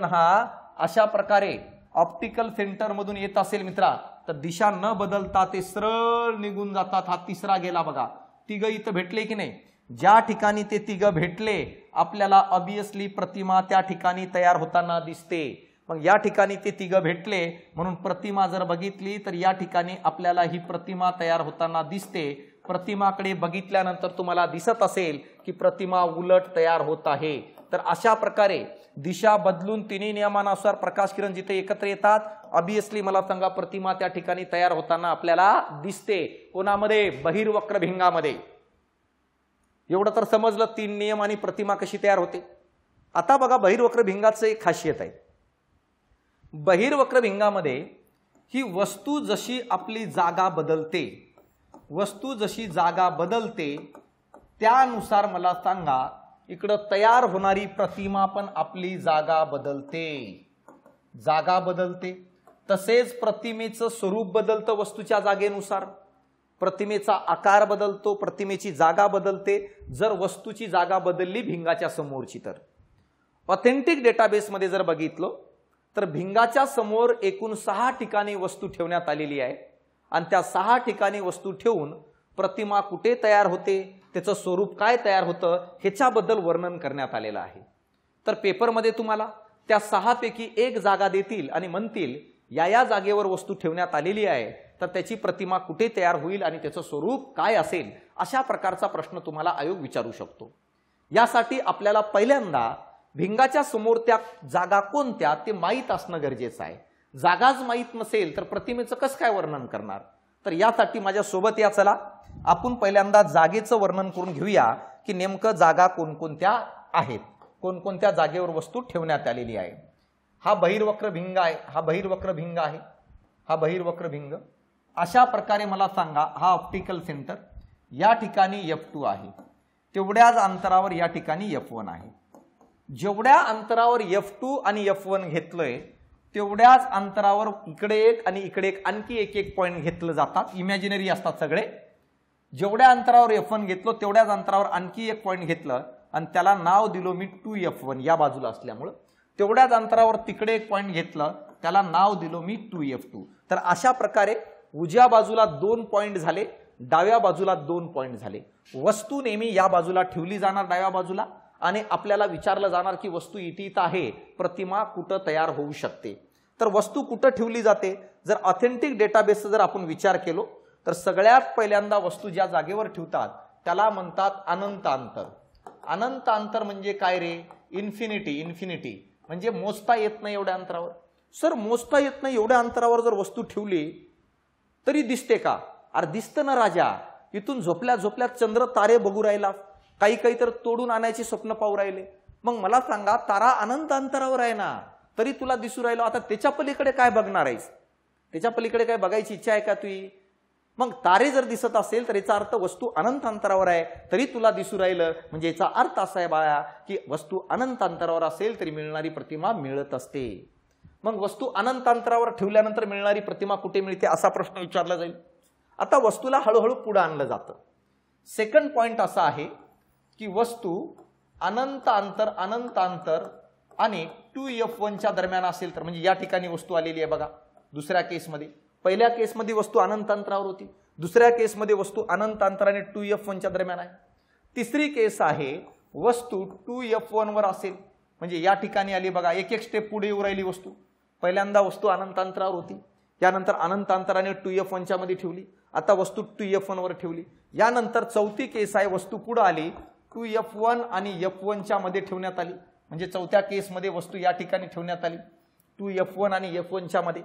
हा अशा प्रकारे ऑप्टिकल सेंटर मधून येत असेल मित्रा तर दिशा न बदलता ते सरळ निघून जातात. हा तिसरा गेला बघा. तिघ इथं भेटले की नाही, ज्या ठिकाणी ते तिघ भेटले आपल्याला ऑब्वियसली प्रतिमा त्या ठिकाणी तयार होताना दिसते. मग या ठिकाणी ते तिघ भेटले म्हणून प्रतिमा जर बघितली तर या ठिकाणी आपल्याला ही प्रतिमा तयार होताना दिसते. प्रतिमाकडे बघितल्यानंतर तुम्हाला दिसत असेल की प्रतिमा उलट तयार होत आहे. तर अशा प्रकारे दिशा बदलून तिन्ही नियमानुसार प्रकाश किरण जिथे एकत्र येतात ऑब्वियसली मला सांगा प्रतिमा त्या ठिकाणी तयार होताना आपल्याला दिसते. कोणामध्ये, बहिर्वक्र भिंगामध्ये. एवढं तर समजलं 3 नियम आणि प्रतिमा कशी तयार होते. आता बघा बहिर्वक्र भिंगाचं एक खासियत आहे. बहिर्वक्र भिंगामध्ये ही वस्तू जशी आपली जागा बदलते, त्यानुसार मला सांगा इकडं तयार होणारी प्रतिमा पण आपली जागा बदलते. तसेच प्रतिमेचं स्वरूप बदलतं वस्तूच्या जागेनुसार. प्रतिमेचा आकार बदलतो, प्रतिमेची जागा बदलते जर वस्तूची जागा बदलली भिंगाच्या समोरची. तर ऑथेंटिक डेटाबेसमध्ये जर बघितलं तर भिंगाच्या समोर एकूण 6 ठिकाणी वस्तू ठेवण्यात आलेली आहे आणि त्या 6 ठिकाणी वस्तू ठेवून प्रतिमा कुठे तयार होते, त्याचं स्वरूप काय तयार होतं ह्याच्याबद्दल वर्णन करण्यात आलेलं आहे. तर पेपरमध्ये तुम्हाला त्या 6 पैकी एक जागा देतील आणि म्हणतील या जागेवर वस्तू ठेवण्यात आलेली आहे, तर त्याची प्रतिमा कुठे तयार होईल आणि त्याचं स्वरूप काय असेल, अशा प्रकारचा प्रश्न तुम्हाला आयोग विचारू शकतो. यासाठी आपल्याला पहिल्यांदा भिंगाच्या समोर त्या जागा कोणत्या ते माहीत असणं गरजेचं आहे. जागाच माहीत नसेल तर प्रतिमेचं कसं काय वर्णन करणार? तर यासाठी माझ्या सोबत या, चला आपण पहिल्यांदा जागेचं वर्णन करून घेऊया की नेमकं जागा कोणकोणत्या आहेत, कोणकोणत्या जागेवर वस्तू ठेवण्यात आलेली आहे. हा बहिर्वक्र भिंग आहे, हा बहिर्वक्र भिंग आहे, हा बहिर्वक्र भिंग. अशा प्रकारे मला सांगा, हा ऑप्टिकल सेंटर या ठिकाणी F2 आहे, तेवढ्याच अंतरावर या ठिकाणी F1 आहे. जेवढ्या अंतरावर F2 आणि F1 घेतलंय तेवढ्याच अंतरावर इकडे एक आणि इकडे एक आणखी एक एक पॉईंट घेतलं जातात, इमॅजिनरी असतात सगळे. जेवढ्या अंतरावर F1 घेतलं तेवढ्याच अंतरावर आणखी एक पॉईंट घेतलं आणि त्याला नाव दिलो मी 2F1 या बाजूला असल्यामुळं. तेवढ्याच अंतरावर तिकडे एक पॉईंट घेतलं त्याला नाव दिलो मी 2F2. तर अशा प्रकारे उजव्या बाजूला 2 पॉईंट झाले, डाव्या बाजूला 2 पॉईंट झाले. वस्तू नेहमी या बाजूला ठेवली जाणार डाव्या बाजूला आणि आपल्याला विचारलं जाणार की वस्तू इथे आहे, प्रतिमा कुठं तयार होऊ शकते. तर वस्तू कुठं ठेवली जाते? जर ऑथेंटिक डेटाबेसचा जर आपण विचार केलो तर सगळ्यात पहिल्यांदा वस्तू ज्या जागेवर ठेवतात त्याला म्हणतात अनंत अंतर. अनंत अंतर म्हणजे काय रे? इन्फिनिटी. इन्फिनिटी म्हणजे मोजता येत नाही एवढ्या अंतरावर. सर मोजता येत नाही एवढ्या अंतरावर जर वस्तू ठेवली तरी दिसते का? अरे दिसतं ना राजा, इथून झोपल्या झोपल्यात चंद्र तारे बघू राहिला, काही काही तर तोडून आणायची स्वप्न पाहू राहिले. मग मला सांगा, तारा अनंत अंतरावर आहे ना, तरी तुला दिसू राहिलो. आता त्याच्या पलीकडे काय बघणार आहेस? त्याच्या पलीकडे काय बघायची इच्छा आहे का तुझी? मग तारे जर दिसत असेल तर याचा अर्थ वस्तू अनंत अंतरावर आहे, तरी तुला दिसू राहिलं. म्हणजे याचा अर्थ असा आहे बाळा की वस्तू अनंत अंतरावर असेल तरी मिळणारी प्रतिमा मिळत असते. मग वस्तू अनंत अंतरावर ठेवल्यानंतर मिळणारी प्रतिमा कुठे मिळते असा प्रश्न विचारला जाईल. आता वस्तूला हळूहळू पुढे आणलं जातं. सेकंड पॉइंट असा आहे की वस्तू अनंत अंतर आणि 2F1च्या दरम्यान असेल तर, म्हणजे या ठिकाणी वस्तू आलेली आहे बघा दुसऱ्या केसमध्ये. पहिल्या केसमध्ये वस्तू अनंत अंतरावर होती, दुसऱ्या केसमध्ये वस्तू अनंत अंतराने 2F1च्या दरम्यान आहे. तिसरी केस आहे वस्तू 2F1 वर असेल, म्हणजे या ठिकाणी आली बघा, एक एक स्टेप पुढे येऊ राहिली वस्तू. पहिल्यांदा वस्तू अनंत अंतरावर होती, त्यानंतर अनंत अंतराने 2F1च्या मध्ये ठेवली, आता वस्तू 2F1 वर ठेवली. यानंतर चौथी केस आहे वस्तू पुढे आली 2F1 आणि F1च्या मध्ये ठेवण्यात आली, म्हणजे चौथ्या केसमध्ये वस्तू या ठिकाणी ठेवण्यात आली 2F1 आणि F1च्या मध्ये.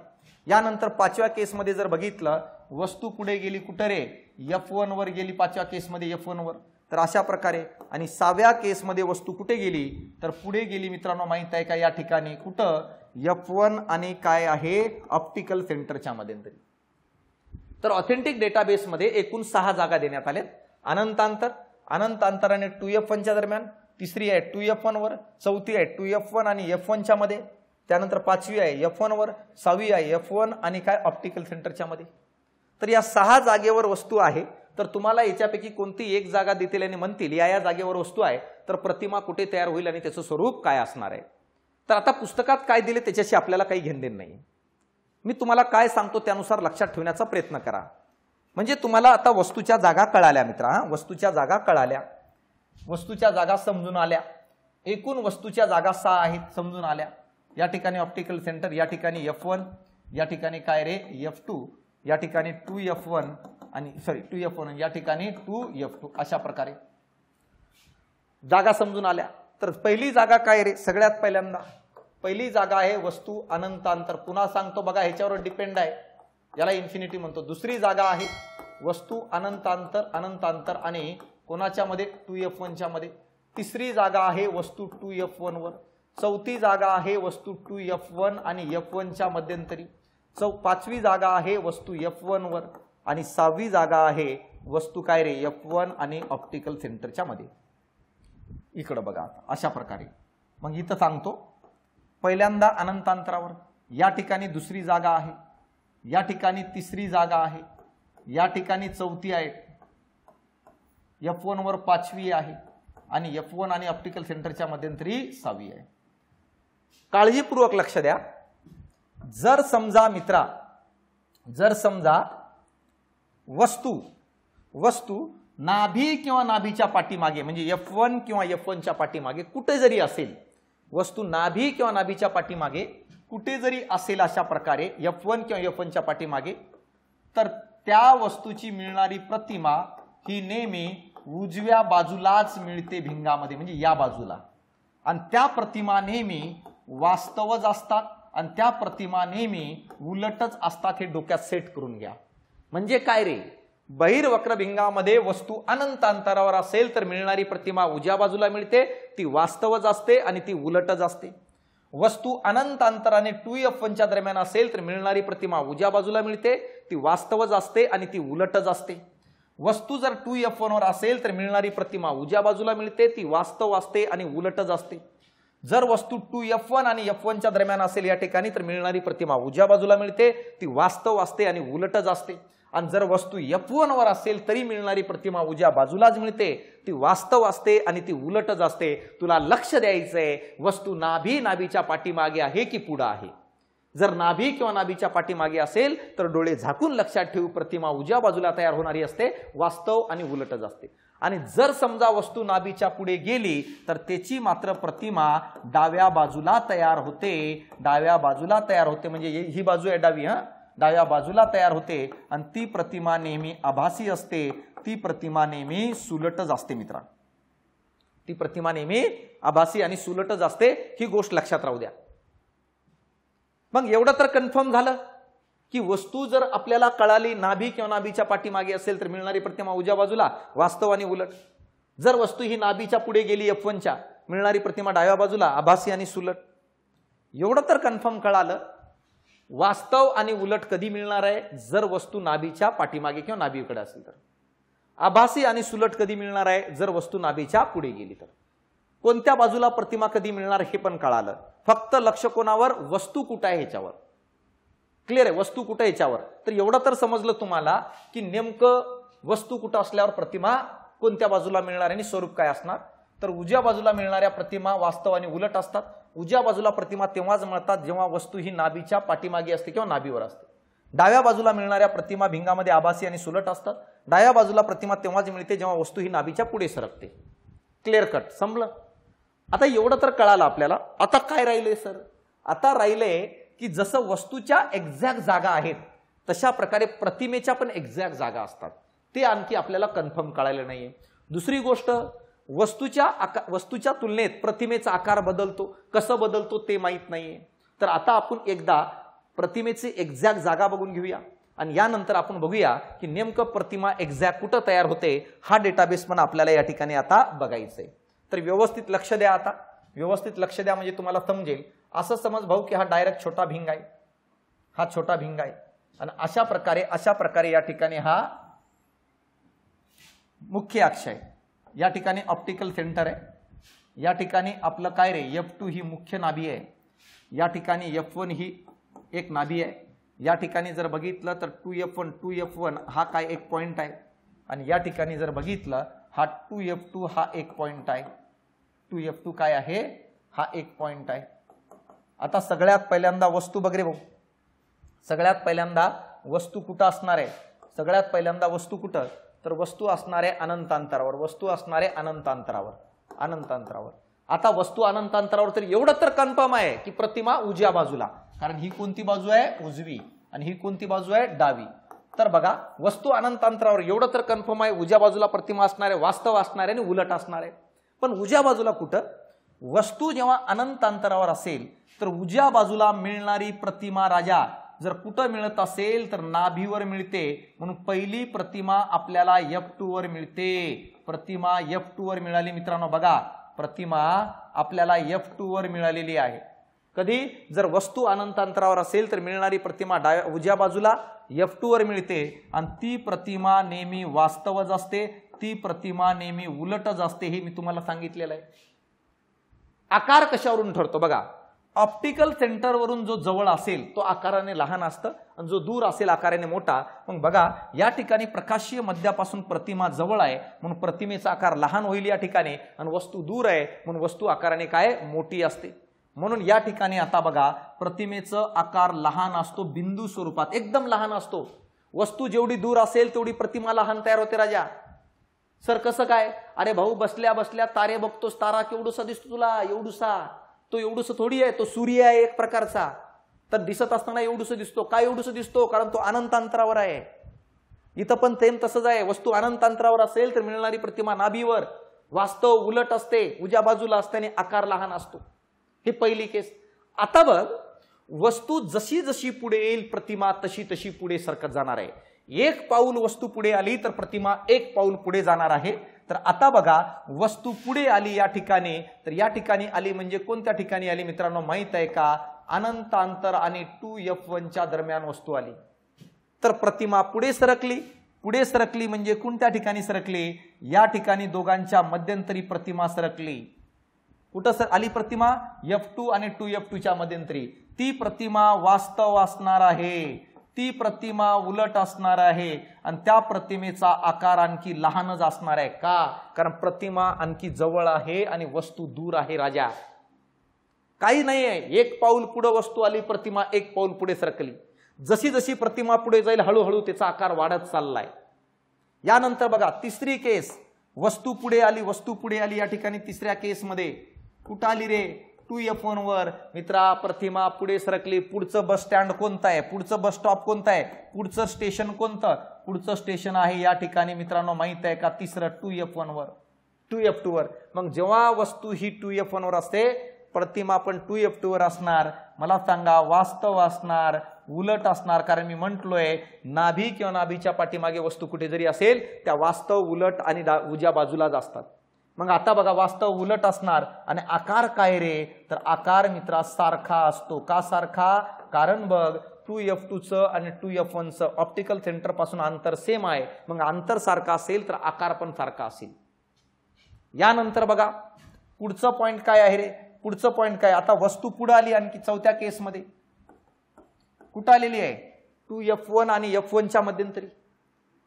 यानंतर पाचव्या केसमध्ये जर बघितलं वस्तू पुढे गेली कुठे रे? F1 वर गेली पाचव्या केसमध्ये, F1 वर. तर अशा प्रकारे आणि सहाव्या केसमध्ये वस्तू कुठे गेली तर पुढे गेली मित्रांनो, माहित आहे का या ठिकाणी कुठं? F1 आणि काय आहे ऑप्टिकल सेंटरच्या मध्यंतरी. तर ऑथेंटिक डेटाबेसमध्ये एकूण 6 जागा देण्यात आल्या. अनंत अंतराने 2F1च्या दरम्यान, तिसरी आहे 2F1 वर, चौथी आहे 2F1 आणि F1च्या मध्ये, त्यानंतर पाचवी आहे F1 वर, सहावी आहे F1 आणि काय ऑप्टिकल सेंटरच्या मध्ये. तर या 6 जागेवर वस्तू आहे. तर तुम्हाला याच्यापैकी कोणती एक जागा देतील आणि म्हणतील या जागेवर वस्तू आहे, तर प्रतिमा कुठे तयार होईल आणि त्याचं स्वरूप काय असणार आहे. तर आता पुस्तकात काय दिले त्याच्याशी आपल्याला काही घेणदेण नाही. मी तुम्हाला काय सांगतो त्यानुसार लक्षात ठेवण्याचा प्रयत्न करा. म्हणजे तुम्हाला आता वस्तूच्या जागा कळाल्या मित्रा, वस्तूच्या जागा कळाल्या, वस्तूच्या जागा समजून आल्या. एकूण वस्तूच्या जागा 6 आहेत समजून आल्या. या ठिकाणी ऑप्टिकल सेंटर, या ठिकाणी F1, या ठिकाणी काय रे F2, या ठिकाणी 2F1 आणि 2F1 या ठिकाणी 2F2. अशा प्रकारे जागा समजून आल्या. तर पहिली जागा काय रे? सगळ्यात पहिल्यांदा पहिली जागा आहे वस्तू अनंत अंतर. पुन्हा सांगतो बघा, ह्याच्यावर डिपेंड आहे, याला इन्फिनिटी म्हणतो. दुसरी जागा आहे वस्तू अनंत अंतर आणि कोणाच्या मध्ये? 2F1च्या मध्ये. तिसरी जागा आहे वस्तू 2F1 वर. चौथी जागा आहे वस्तू 2F1 आणि F1च्या मध्यंतरी. पाचवी जागा आहे वस्तू F1 वर आणि सहावी जागा आहे वस्तू काय रे? F1 आणि ऑप्टिकल सेंटरच्या मध्ये. इकडे बघा आता अशा प्रकारे. मग इथं सांगतो पहिल्यांदा अनंत अंतरावर, या ठिकाणी दुसरी जागा आहे, या ठिकाणी तिसरी जागा आहे, या ठिकाणी चौथी आहे, F1 वर पाचवी आहे आणि F1 आणि ऑप्टिकल सेंटरच्या मध्यंतरी सहावी आहे. काळजीपूर्वक लक्ष द्या. जर समजा मित्रा, जर समजा वस्तू नाभी किंवा नाभीच्या पाठीमागे, म्हणजे F1 किंवा F1च्या पाठीमागे कुठे जरी असेल, वस्तू नाभी किंवा नाभीच्या पाठीमागे कुठे जरी असेल अशा प्रकारे F1 किंवा F1च्या पाठीमागे, तर त्या वस्तूची मिळणारी प्रतिमा ही नेहमी उजव्या बाजूलाच मिळते भिंगामध्ये, म्हणजे या बाजूला. आणि त्या प्रतिमा नेहमी वास्तवच असतात आणि त्या प्रतिमा नेहमी उलटच असतात हे डोक्यात सेट करून घ्या. म्हणजे काय रे, बहिर्वक्रभिंगामध्ये वस्तू अनंत अंतरावर असेल तर मिळणारी प्रतिमा उजव्या बाजूला मिळते, ती वास्तवच असते आणि ती उलटच असते. वस्तू अनंत अंतराने 2f1 च्या दरम्यान असेल तर मिळणारी प्रतिमा उजव्या बाजूला मिळते, ती वास्तवच असते आणि ती उलटच असते. वस्तू जर 2f1 वर असेल तर मिळणारी प्रतिमा उजव्या बाजूला मिळते, ती वास्तव असते आणि उलटच असते. जर वस्तू 2f1 आणि f1 च्या दरम्यान असेल या ठिकाणी तर मिळणारी प्रतिमा उजव्या बाजूला मिळते, ती वास्तव असते आणि उलटच असते. आणि जर वस्तू f1 वर असेल तरी मिळणारी प्रतिमा उजव्या बाजूलाच मिळते, ती वास्तव असते आणि ती उलटच असते. तुला लक्ष द्यायचंय, वस्तू नाभीच्या पाठीमागे आहे की पुढे आहे. जर नाभी किंवा नाभीच्या पाठीमागे असेल तर डोळे झाकून लक्षात ठेवू, प्रतिमा उजव्या बाजूला तयार होणारी असते, वास्तव आणि उलटच असते. आणि जर समजा वस्तू नाभीच्या पुढे गेली तर त्याची मात्र प्रतिमा डाव्या बाजूला तयार होते. डाव्या बाजूला तयार होते म्हणजे ही बाजू आहे डावी, डाव्या बाजूला तयार होते आणि ती प्रतिमा नेहमी आभासी असते, ती प्रतिमा नेहमी सुलटच असते. मित्रा, ती प्रतिमा नेहमी आभासी आणि सुलटच असते, ही गोष्ट लक्षात राहू द्या. मग एवढं तर कन्फर्म झालं की वस्तू जर आपल्याला कळाली नाभी किंवा नाभीच्या पाठीमागे असेल तर मिळणारी प्रतिमा उजव्या बाजूला, वास्तव आणि उलट. जर वस्तू ही नाभीच्या पुढे गेली f1 च्या, मिळणारी प्रतिमा डाव्या बाजूला, आभासी आणि सुलट. एवढं तर कन्फर्म कळालं. वास्तव आणि उलट कधी मिळणार आहे, जर वस्तू नाभीच्या पाठीमागे किंवा नाभीकडे असेल तर. आभासी आणि सुलट कधी मिळणार आहे, जर वस्तू नाभीच्या पुढे गेली तर. कोणत्या बाजूला प्रतिमा कधी मिळणार हे पण कळालं. फक्त लक्ष कोणावर, वस्तू कुठे आहे ह्याच्यावर. क्लिअर आहे, वस्तू कुठे ह्याच्यावर. तर एवढं तर समजलं तुम्हाला की नेमकं वस्तू कुठं असल्यावर प्रतिमा कोणत्या बाजूला मिळणार आणि स्वरूप काय असणार. तर उजव्या बाजूला मिळणाऱ्या प्रतिमा वास्तव आणि उलट असतात. उजव्या बाजूला प्रतिमा तेव्हाच मिळतात जेव्हा वस्तू ही नाभीच्या पाठीमागे असते किंवा नाभीवर असते. डाव्या बाजूला मिळणाऱ्या प्रतिमा भिंगामध्ये आभासी आणि सुलट असतात. डाव्या बाजूला प्रतिमा तेव्हाच मिळते जेव्हा वस्तू ही नाभीच्या पुढे सरकते. क्लिअर कट, संपलं. आता एवढं तर कळालं आपल्याला. आता काय राहिलंय सर, आता राहिलंय की जसं वस्तूच्या एक्झॅक्ट जागा आहेत तशा प्रकारे प्रतिमेच्या पण एक्झॅक्ट जागा असतात. ते आणखी आपल्याला कन्फर्म कळायला नाहीये. दुसरी गोष्ट, वस्तूच्या तुलनेत प्रतिमेचा आकार बदलतो, कसं बदलतो ते माहित नाहीये. तर आता आपण एकदा प्रतिमेची एक्झॅक्ट जागा बघून घेऊया आणि यानंतर आपण बघूया की नेमकं प्रतिमा एक्झॅक्ट कुठं तयार होते. हा डेटाबेस पण आपल्याला या ठिकाणी आता बघायचंय. तर व्यवस्थित लक्ष द्या. आता व्यवस्थित लक्ष द्या म्हणजे तुम्हाला समजेल. असं समज भाऊ की हा डायरेक्ट छोटा भिंग आहे, हा छोटा भिंग आहे आणि अशा प्रकारे या ठिकाणी हा मुख्य अक्ष आहे. या ठिकाणी ऑप्टिकल सेंटर आहे. या ठिकाणी आपलं काय रे, f2 ही मुख्य नाभी आहे. या ठिकाणी f1 ही एक नाभी आहे. या ठिकाणी जर बघितलं तर 2f1 हा काय एक पॉइंट आहे आणि या ठिकाणी जर बघितलं हा 2f2 हा एक पॉइंट आहे. 2f2 काय आहे, हा एक पॉइंट आहे. आता सगळ्यात पहिल्यांदा वस्तू बघ रे भाऊ. सगळ्यात पहिल्यांदा वस्तू कुठं असणार आहे, सगळ्यात पहिल्यांदा वस्तू कुठं, तर वस्तू असणार आहे अनंत अंतरावर. वस्तू असणार आहे अनंत अंतरावर, अनंत अंतरावर. आता वस्तू अनंत अंतरावर तर एवढं तर कन्फर्म आहे की प्रतिमा उजव्या बाजूला, कारण ही कोणती बाजू आहे, उजवी, आणि ही कोणती बाजू आहे, डावी. तर बघा वस्तू अनंत अंतरावर एवढं तर कन्फर्म आहे, उजव्या बाजूला प्रतिमा असणार आहे, वास्तव असणार आहे आणि उलट असणार आहे. पण उजव्या बाजूला कुठं, वस्तू जेव्हा अनंत अंतरावर असेल तर उजव्या बाजूला मिळणारी प्रतिमा राजा जर कुठं मिळत असेल तर नाभीवर मिळते. म्हणून पहिली प्रतिमा आपल्याला f2 वर मिळते. प्रतिमा f2 वर मिळाली मित्रांनो. बघा प्रतिमा आपल्याला f2 वर मिळालेली आहे. कधी, जर वस्तू अनंत अंतरावर असेल तर मिळणारी प्रतिमा उजव्या बाजूला f2 वर मिळते आणि ती प्रतिमा नेहमी वास्तवच असते, ती प्रतिमा नेहमी उलटच असते. हे मी तुम्हाला सांगितलेलं आहे. आकार कशावरून ठरतो बघा. ऑप्टिकल सेंटरवरून जो जवळ असेल तो आकाराने लहान असतं आणि जो दूर असेल आकाराने मोठा. मग बघा या ठिकाणी प्रकाशीय मध्यापासून प्रतिमा जवळ आहे म्हणून प्रतिमेचा आकार लहान होईल या ठिकाणी, आणि वस्तू दूर आहे म्हणून वस्तू आकाराने काय, मोठी असते. म्हणून या ठिकाणी आता बघा प्रतिमेचं आकार लहान असतो, बिंदू स्वरूपात एकदम लहान असतो. वस्तू जेवढी दूर असेल तेवढी प्रतिमा लहान तयार होते राजा. सर कसं काय, अरे भाऊ बसल्या बसल्या तारे बघतोस, तारा केवढूसा दिसतो तुला, एवढूसा. तो एवढूस थोडी आहे, तो सूर्य आहे एक प्रकारचा. तर दिसत असताना एवढूस दिसतो. काय एवढूस दिसतो, कारण तो अनंत अंतरावर आहे. इथं पण सेम तसंच आहे. वस्तू अनंत अंतरावर असेल तर मिळणारी प्रतिमा नाभीवर, वास्तव उलट असते, उजव्या बाजूला असते आणि आकार लहान असतो. ही पहिली केस. आता बघ वस्तू जशी जशी पुढे येईल प्रतिमा तशी तशी पुढे सरकत जाणार आहे. एक पाऊल वस्तू पुढे आली तर प्रतिमा एक पाऊल पुढे जाणार आहे. तर आता बघा वस्तू पुढे आली या ठिकाणी, तर या ठिकाणी आली म्हणजे कोणत्या ठिकाणी आली मित्रांनो माहित आहे का? अनंत अंतर आणि 2F1 च्या दरम्यान वस्तू आली. तर प्रतिमा पुढे सरकली. पुढे सरकली म्हणजे कोणत्या ठिकाणी सरकली? या ठिकाणी दोघांच्या मध्यंतरी प्रतिमा सरकली. कुठं आली प्रतिमा? F2 आणि 2F2 च्या मध्यंतरी. ती प्रतिमा वास्तव असणार आहे, ती प्रतिमा उलट असणार आहे आणि त्या प्रतिमेचा आकार आणखी लहानच असणार आहे. का? कारण प्रतिमा आणखी जवळ आहे आणि वस्तू दूर आहे. राजा काही नाही आहे, एक पाऊल पुढे वस्तू आली, प्रतिमा एक पाऊल पुढे सरकली. जशी जशी प्रतिमा पुढे जाईल हळूहळू त्याचा आकार वाढत चाललाय. यानंतर बघा तिसरी केस, वस्तू पुढे आली, वस्तू पुढे आली. या ठिकाणी तिसऱ्या केसमध्ये कुठं आली रे? 2F1 वर. मित्रा प्रतिमा पुढे सरकली. पुढचं बस स्टँड कोणतं आहे? पुढचं बस स्टॉप कोणतं आहे? पुढचं स्टेशन कोणतं? पुढचं स्टेशन आहे या ठिकाणी मित्रांनो माहित आहे का? तिसरं 2F1 वर, 2F2 वर. मग जेव्हा वस्तू ही 2F1 वर असते प्रतिमा पण 2F2 वर असणार. मला सांगा वास्तव असणार उलट असणार? कारण मी म्हटलोय नाभी किंवा नाभीच्या पाठीमागे वस्तू कुठे जरी असेल त्या वास्तव उलट आणि उजव्या बाजूलाच असतात. मग आता बघा वास्तव उलट असणार आणि आकार काय रे? तर आकार मित्रा सारखा असतो. का सारखा? कारण बघ 2F2चं आणि 2F1चं ऑप्टिकल सेंटर पासून अंतर सेम आहे. मग अंतर सारखं असेल तर आकार पण सारखा असेल. यानंतर बघा पुढचं पॉइंट काय आहे रे? पुढचं पॉइंट काय? आता वस्तू पुढे आली आणखी चौथ्या केसमध्ये कुठं आलेली आहे? 2F1 आणि F1च्या मध्यंतरी.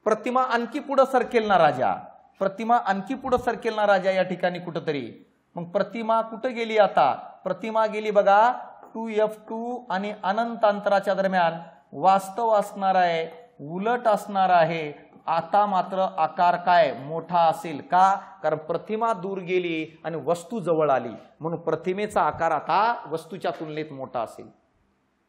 प्रतिमा आणखी पुढे सरकेल ना राजा? प्रतिमा आणखी पुढे सरकेल ना राजा या ठिकाणी कुठंतरी? मग प्रतिमा कुठं गेली आता? प्रतिमा गेली बघा 2F2 आणि अनंत अंतराच्या दरम्यान. वास्तव असणार आहे उलट असणार आहे. आता मात्र आकार काय? मोठा असेल. का? कारण प्रतिमा दूर गेली आणि वस्तू जवळ आली म्हणून प्रतिमेचा आकार आता वस्तूच्या तुलनेत मोठा असेल.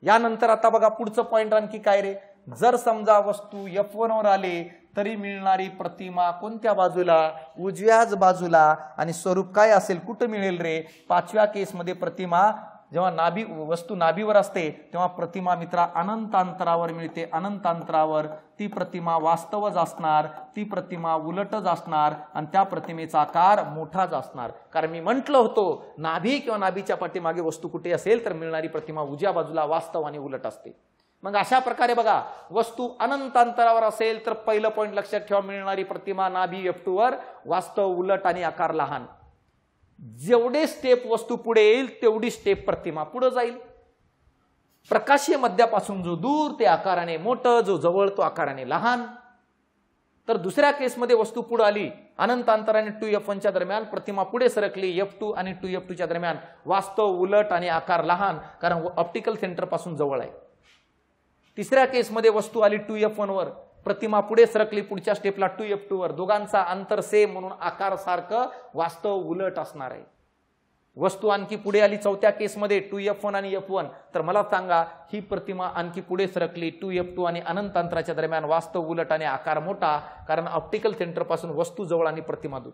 यानंतर आता बघा पुढचं पॉइंट आणखी काय रे? जर समजा वस्तू F1 वर आले तरी मिळणारी प्रतिमा कोणत्या बाजूला? उजव्याच बाजूला. आणि स्वरूप काय असेल? कुठं मिळेल रे? पाचव्या केसमध्ये प्रतिमा जेव्हा वस्तू नाभीवर असते तेव्हा प्रतिमा मित्रा अनंत अंतरावर मिळते. अनंत अंतरावर ती प्रतिमा वास्तवच असणार, ती प्रतिमा उलटच असणार आणि त्या प्रतिमेचा आकार मोठाच असणार. कारण मी म्हटलं होतो नाभी किंवा नाभीच्या पाठीमागे वस्तू कुठे असेल तर मिळणारी प्रतिमा उजव्या बाजूला वास्तव आणि उलट असते. मग अशा प्रकारे बघा वस्तू अनंत अंतरावर असेल तर पहिलं पॉइंट लक्षात ठेवा मिळणारी प्रतिमा नाभी F2 वर, वास्तव उलट आणि आकार लहान. जेवढे स्टेप वस्तू पुढे येईल तेवढी स्टेप प्रतिमा पुढे जाईल. प्रकाशीय मध्यापासून जो दूर ते आकाराने मोठं, जो जवळ तो आकाराने लहान. तर दुसऱ्या केसमध्ये वस्तू पुढे आली अनंत अंतराने 2F1च्या दरम्यान. प्रतिमा पुढे सरकली F2 आणि 2F2च्या दरम्यान. वास्तव उलट आणि आकार लहान कारण ऑप्टिकल सेंटर पासून जवळ आहे. तिसऱ्या केसमध्ये वस्तू आली 2F1 वर. प्रतिमा पुढे सरकली पुढच्या स्टेपला 2F2 वर. दोघांचा अंतर सेम म्हणून आकार सारखं, वास्तव उलट असणार आहे. वस्तू आणखी पुढे आली चौथ्या केसमध्ये 2F1 आणि F1. तर मला सांगा ही प्रतिमा आणखी पुढे सरकली 2F2 आणि अनंत अंतराच्या दरम्यान. वास्तव उलट आणि आकार मोठा कारण ऑप्टिकल सेंटर पासून वस्तू जवळ आणि प्रतिमा दूर.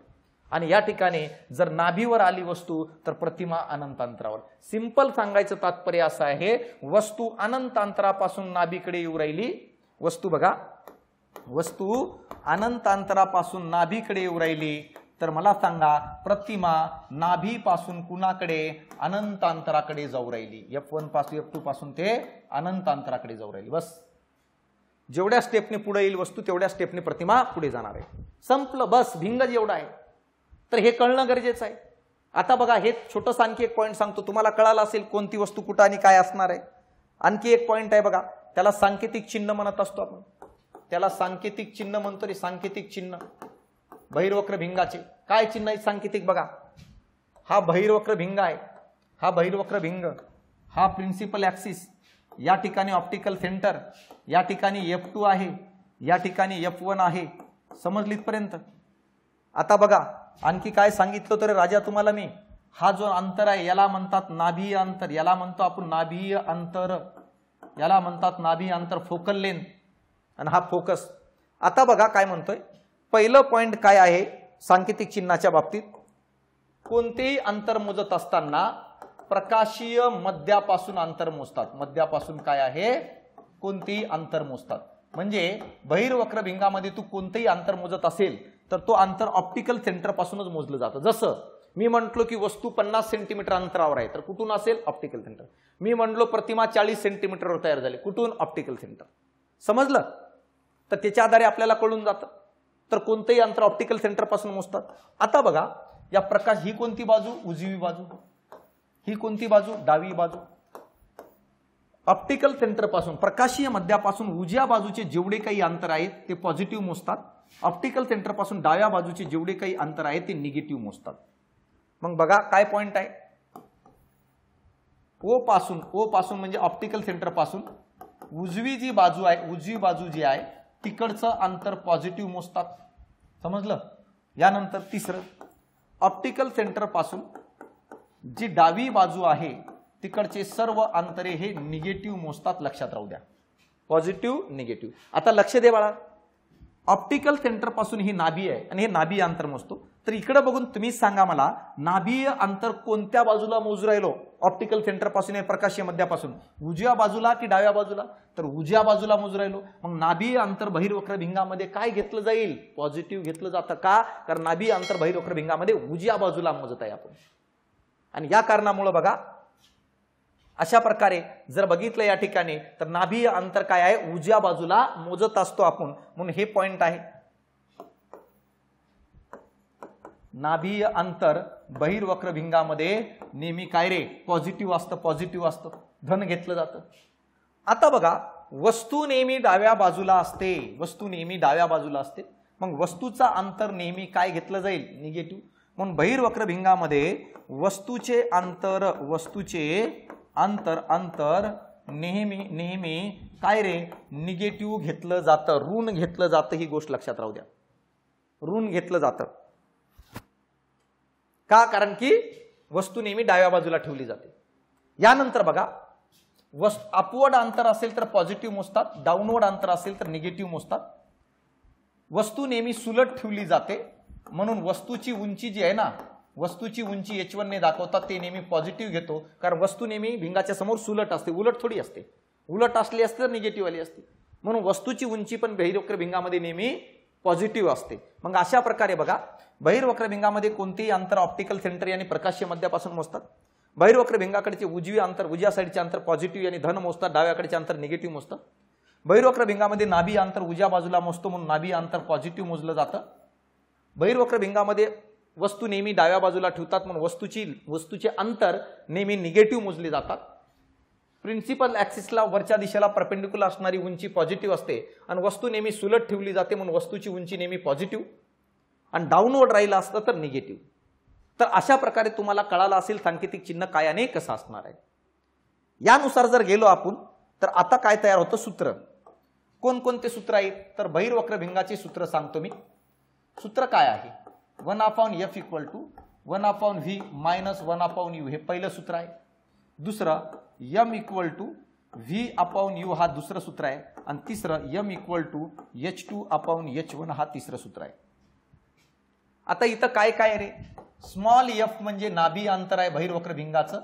आणि या ठिकाणी जर नाभीवर आली वस्तू तर प्रतिमा अनंत अंतरावर. सिंपल सांगायचं तात्पर्य असं आहे वस्तू अनंत अंतरापासून नाभीकडे येऊ राहिली. वस्तू बघा वस्तू अनंत अंतरापासून नाभीकडे येऊ राहिली तर मला सांगा प्रतिमा नाभीपासून कुणाकडे? अनंत अंतराकडे जाऊ राहिली. F1 पासून F2 पासून ते अनंत अंतराकडे जाऊ राहिली. बस जेवढ्या स्टेपने पुढे येईल वस्तू तेवढ्या स्टेपने प्रतिमा पुढे जाणार आहे. संपलं. बस भिंगच एवढा आहे. तर हे कळणं गरजेचं आहे. आता बघा हे छोटंसं आणखी एक पॉईंट सांगतो, तुम्हाला कळालं असेल कोणती वस्तू कुठं आणि काय असणार आहे. आणखी एक पॉईंट आहे बघा, त्याला सांकेतिक चिन्ह म्हणत असतो आपण. त्याला सांकेतिक चिन्ह म्हणतो रे. सांकेतिक चिन्ह बहिर्वक्र भिंगाचे काय चिन्ह आहे सांकेतिक? बघा हा बहिर्वक्र भिंग आहे. हा बहिर्वक्र भिंग, हा प्रिन्सिपल ऍक्सिस, या ठिकाणी ऑप्टिकल सेंटर, या ठिकाणी F2 आहे, या ठिकाणी F1 आहे. समजली इथपर्यंत? आता बघा आणखी काय सांगितलं तर राजा तुम्हाला मी, हा जो अंतर आहे याला म्हणतात नाभीय अंतर. याला म्हणतो आपण नाभीय अंतर, याला म्हणतात नाभीय अंतर, फोकल लेंथ. आणि हा फोकस. आता बघा काय म्हणतोय, पहिलं पॉइंट काय आहे सांकेतिक चिन्हाच्या बाबतीत? कोणतेही अंतर मोजत असताना प्रकाशीय मध्यापासून अंतर मोजतात। मध्यापासून काय आहे, कोणतेही अंतर मोजतात। म्हणजे बहिर्वक्र भिंगामध्ये तू कोणतेही अंतर मोजत असेल तर तो अंतर ऑप्टिकल सेंटर पासूनच मोजलं जातं। जसं मी म्हटलो की वस्तू 50 सेंटीमीटर अंतरावर आहे तर कुठून असेल, ऑप्टिकल सेंटर। मी म्हणलो प्रतिमा 40 सेंटीमीटरवर तयार झाली, कुठून, ऑप्टिकल सेंटर। समजलं? तर त्याच्या आधारे आपल्याला कळून जातं तर कोणतेही अंतर ऑप्टिकल सेंटर पासून मोजतात। आता बघा या प्रकाश, ही कोणती बाजू, उजवी बाजू, ही कोणती बाजू, डावी बाजू। ऑप्टिकल सेंटर पासून, प्रकाशीय मध्यापासून उजव्या बाजूचे जेवढे काही अंतर आहे ते पॉझिटिव्ह मोजतात। ऑप्टिकल सेंटर पासून डाव्या बाजूचे जेवढे काही अंतर आहे ते निगेटिव्ह मोजतात। मग बघा काय पॉइंट आहे, ओ पासून म्हणजे ऑप्टिकल सेंटर पासून उजवी जी बाजू आहे, उजवी बाजू जी आहे तिकडचं अंतर पॉझिटिव्ह मोजतात। समजलं? यानंतर तिसरं, ऑप्टिकल सेंटर पासून जी डावी बाजू आहे तिकडचे सर्व अंतरे हे निगेटिव्ह मोजतात। लक्षात राहू द्या, पॉझिटिव्ह निगेटिव्ह। आता लक्ष दे बाळा, ऑप्टिकल सेंटर पासून ही नाभी आहे आणि हे नाभी अंतर मोजतो। तर इकडे बघून तुम्ही सांगा मला, नाभीय अंतर कोणत्या बाजूला मोजू राहिलो, ऑप्टिकल सेंटर पासून या प्रकाशीय मध्यापासून, उजव्या बाजूला की डाव्या बाजूला? तर उजव्या बाजूला मोजू राहिलो। मग नाभीय अंतर बहिर्वक्र भिंगामध्ये काय घेतलं जाईल, पॉझिटिव्ह घेतलं जातं। का? कारण नाभीय अंतर बहिर्वक्र भिंगामध्ये उजव्या बाजूला मोजत आहे आपण। आणि या कारणामुळे बघा अशा प्रकारे जर बघितलं या ठिकाणी तर नाभीय अंतर काय आहे, उजव्या बाजूला मोजत असतो आपण, म्हणून हे पॉइंट आहे। नाभीय अंतर बहिर्वक्र भिंगामध्ये नेहमी काय रे, पॉझिटिव्ह असतं, पॉझिटिव्ह असतं, धन घेतलं जातं। आता बघा वस्तू नेहमी डाव्या बाजूला असते, वस्तू नेहमी डाव्या बाजूला असते, मग वस्तूचा अंतर नेहमी काय घेतलं जाईल, निगेटिव्ह। म्हणून बहिर्वक्र भिंगामध्ये वस्तूचे अंतर नेहमी काय रे, निगेटिव्ह घेतलं जातं, ऋण घेतलं जातं। ही गोष्ट लक्षात राहू द्या, ऋण घेतलं जातं। का? कारण की वस्तू नेहमी डाव्या बाजूला ठेवली जाते। यानंतर बघा अपवर्ड अंतर असेल तर पॉझिटिव्ह मोजतात, डाऊनवर्ड अंतर असेल तर निगेटिव्ह मोजतात। वस्तू नेहमी सुलट ठेवली जाते म्हणून वस्तूची उंची जी आहे ना, वस्तूची उंची h1 ने दाखवतात ते नेहमी पॉझिटिव्ह घेतो, कारण वस्तू नेहमी भिंगाच्या समोर सुलट असते, उलट थोडी असते। उलट असली असते तर निगेटिव्ह आली असते, म्हणून वस्तूची उंची पण बहिर्वक्र भिंगामध्ये नेहमी पॉझिटिव्ह असते। मग अशा प्रकारे बघा बहिर्वक्र भिंगामध्ये कोणतेही अंतर ऑप्टिकल सेंटर आणि प्रकाशीय मध्यापासून मोजतात। बहिर्वक्र भिंगाकडचे उजवी अंतर, उजव्या साईडचे अंतर पॉझिटिव्ह आणि धन मोजतात, डाव्याकडचे अंतर निगेटिव्ह मोजतात। बहिर्वक्र भिंगामध्ये नाभी अंतर उजव्या बाजूला मोजतो म्हणून नाभी अंतर पॉझिटिव्ह मोजलं जातं। बहिर्वक्र भिंगामध्ये वस्तू नेहमी डाव्या बाजूला ठेवतात म्हणून वस्तूचे अंतर नेहमी निगेटिव्ह मोजले जातात। प्रिन्सिपल ऍक्सिसला वरच्या दिशेला परपेंडिक्युलर असणारी उंची पॉझिटिव्ह असते आणि वस्तू नेहमी सुलट ठेवली जाते म्हणून वस्तूची उंची नेहमी पॉझिटिव्ह आणि डाऊनवर्ड राहिलं असतं तर निगेटिव्ह। तर अशा प्रकारे तुम्हाला कळालं असेल सांकेतिक चिन्ह काय आणि कसं असणार आहे। यानुसार जर गेलो आपण तर आता काय तयार होतं, सूत्र। कोणकोणते सूत्र आहेत तर बहिर्वक्र भिंगाचे सूत्र सांगतो मी। सूत्र काय आहे, 1/f = 1/v - 1/u हे पहिलं सूत्र आहे। दुसरं m = v/u हा दुसरं सूत्र आहे आणि तिसरं m = h2/h1 हा तिसरं सूत्र आहे। आता इथं काय काय रे, स्मॉल f म्हणजे नाभी अंतर आहे बहिर्वक्र भिंगाचं,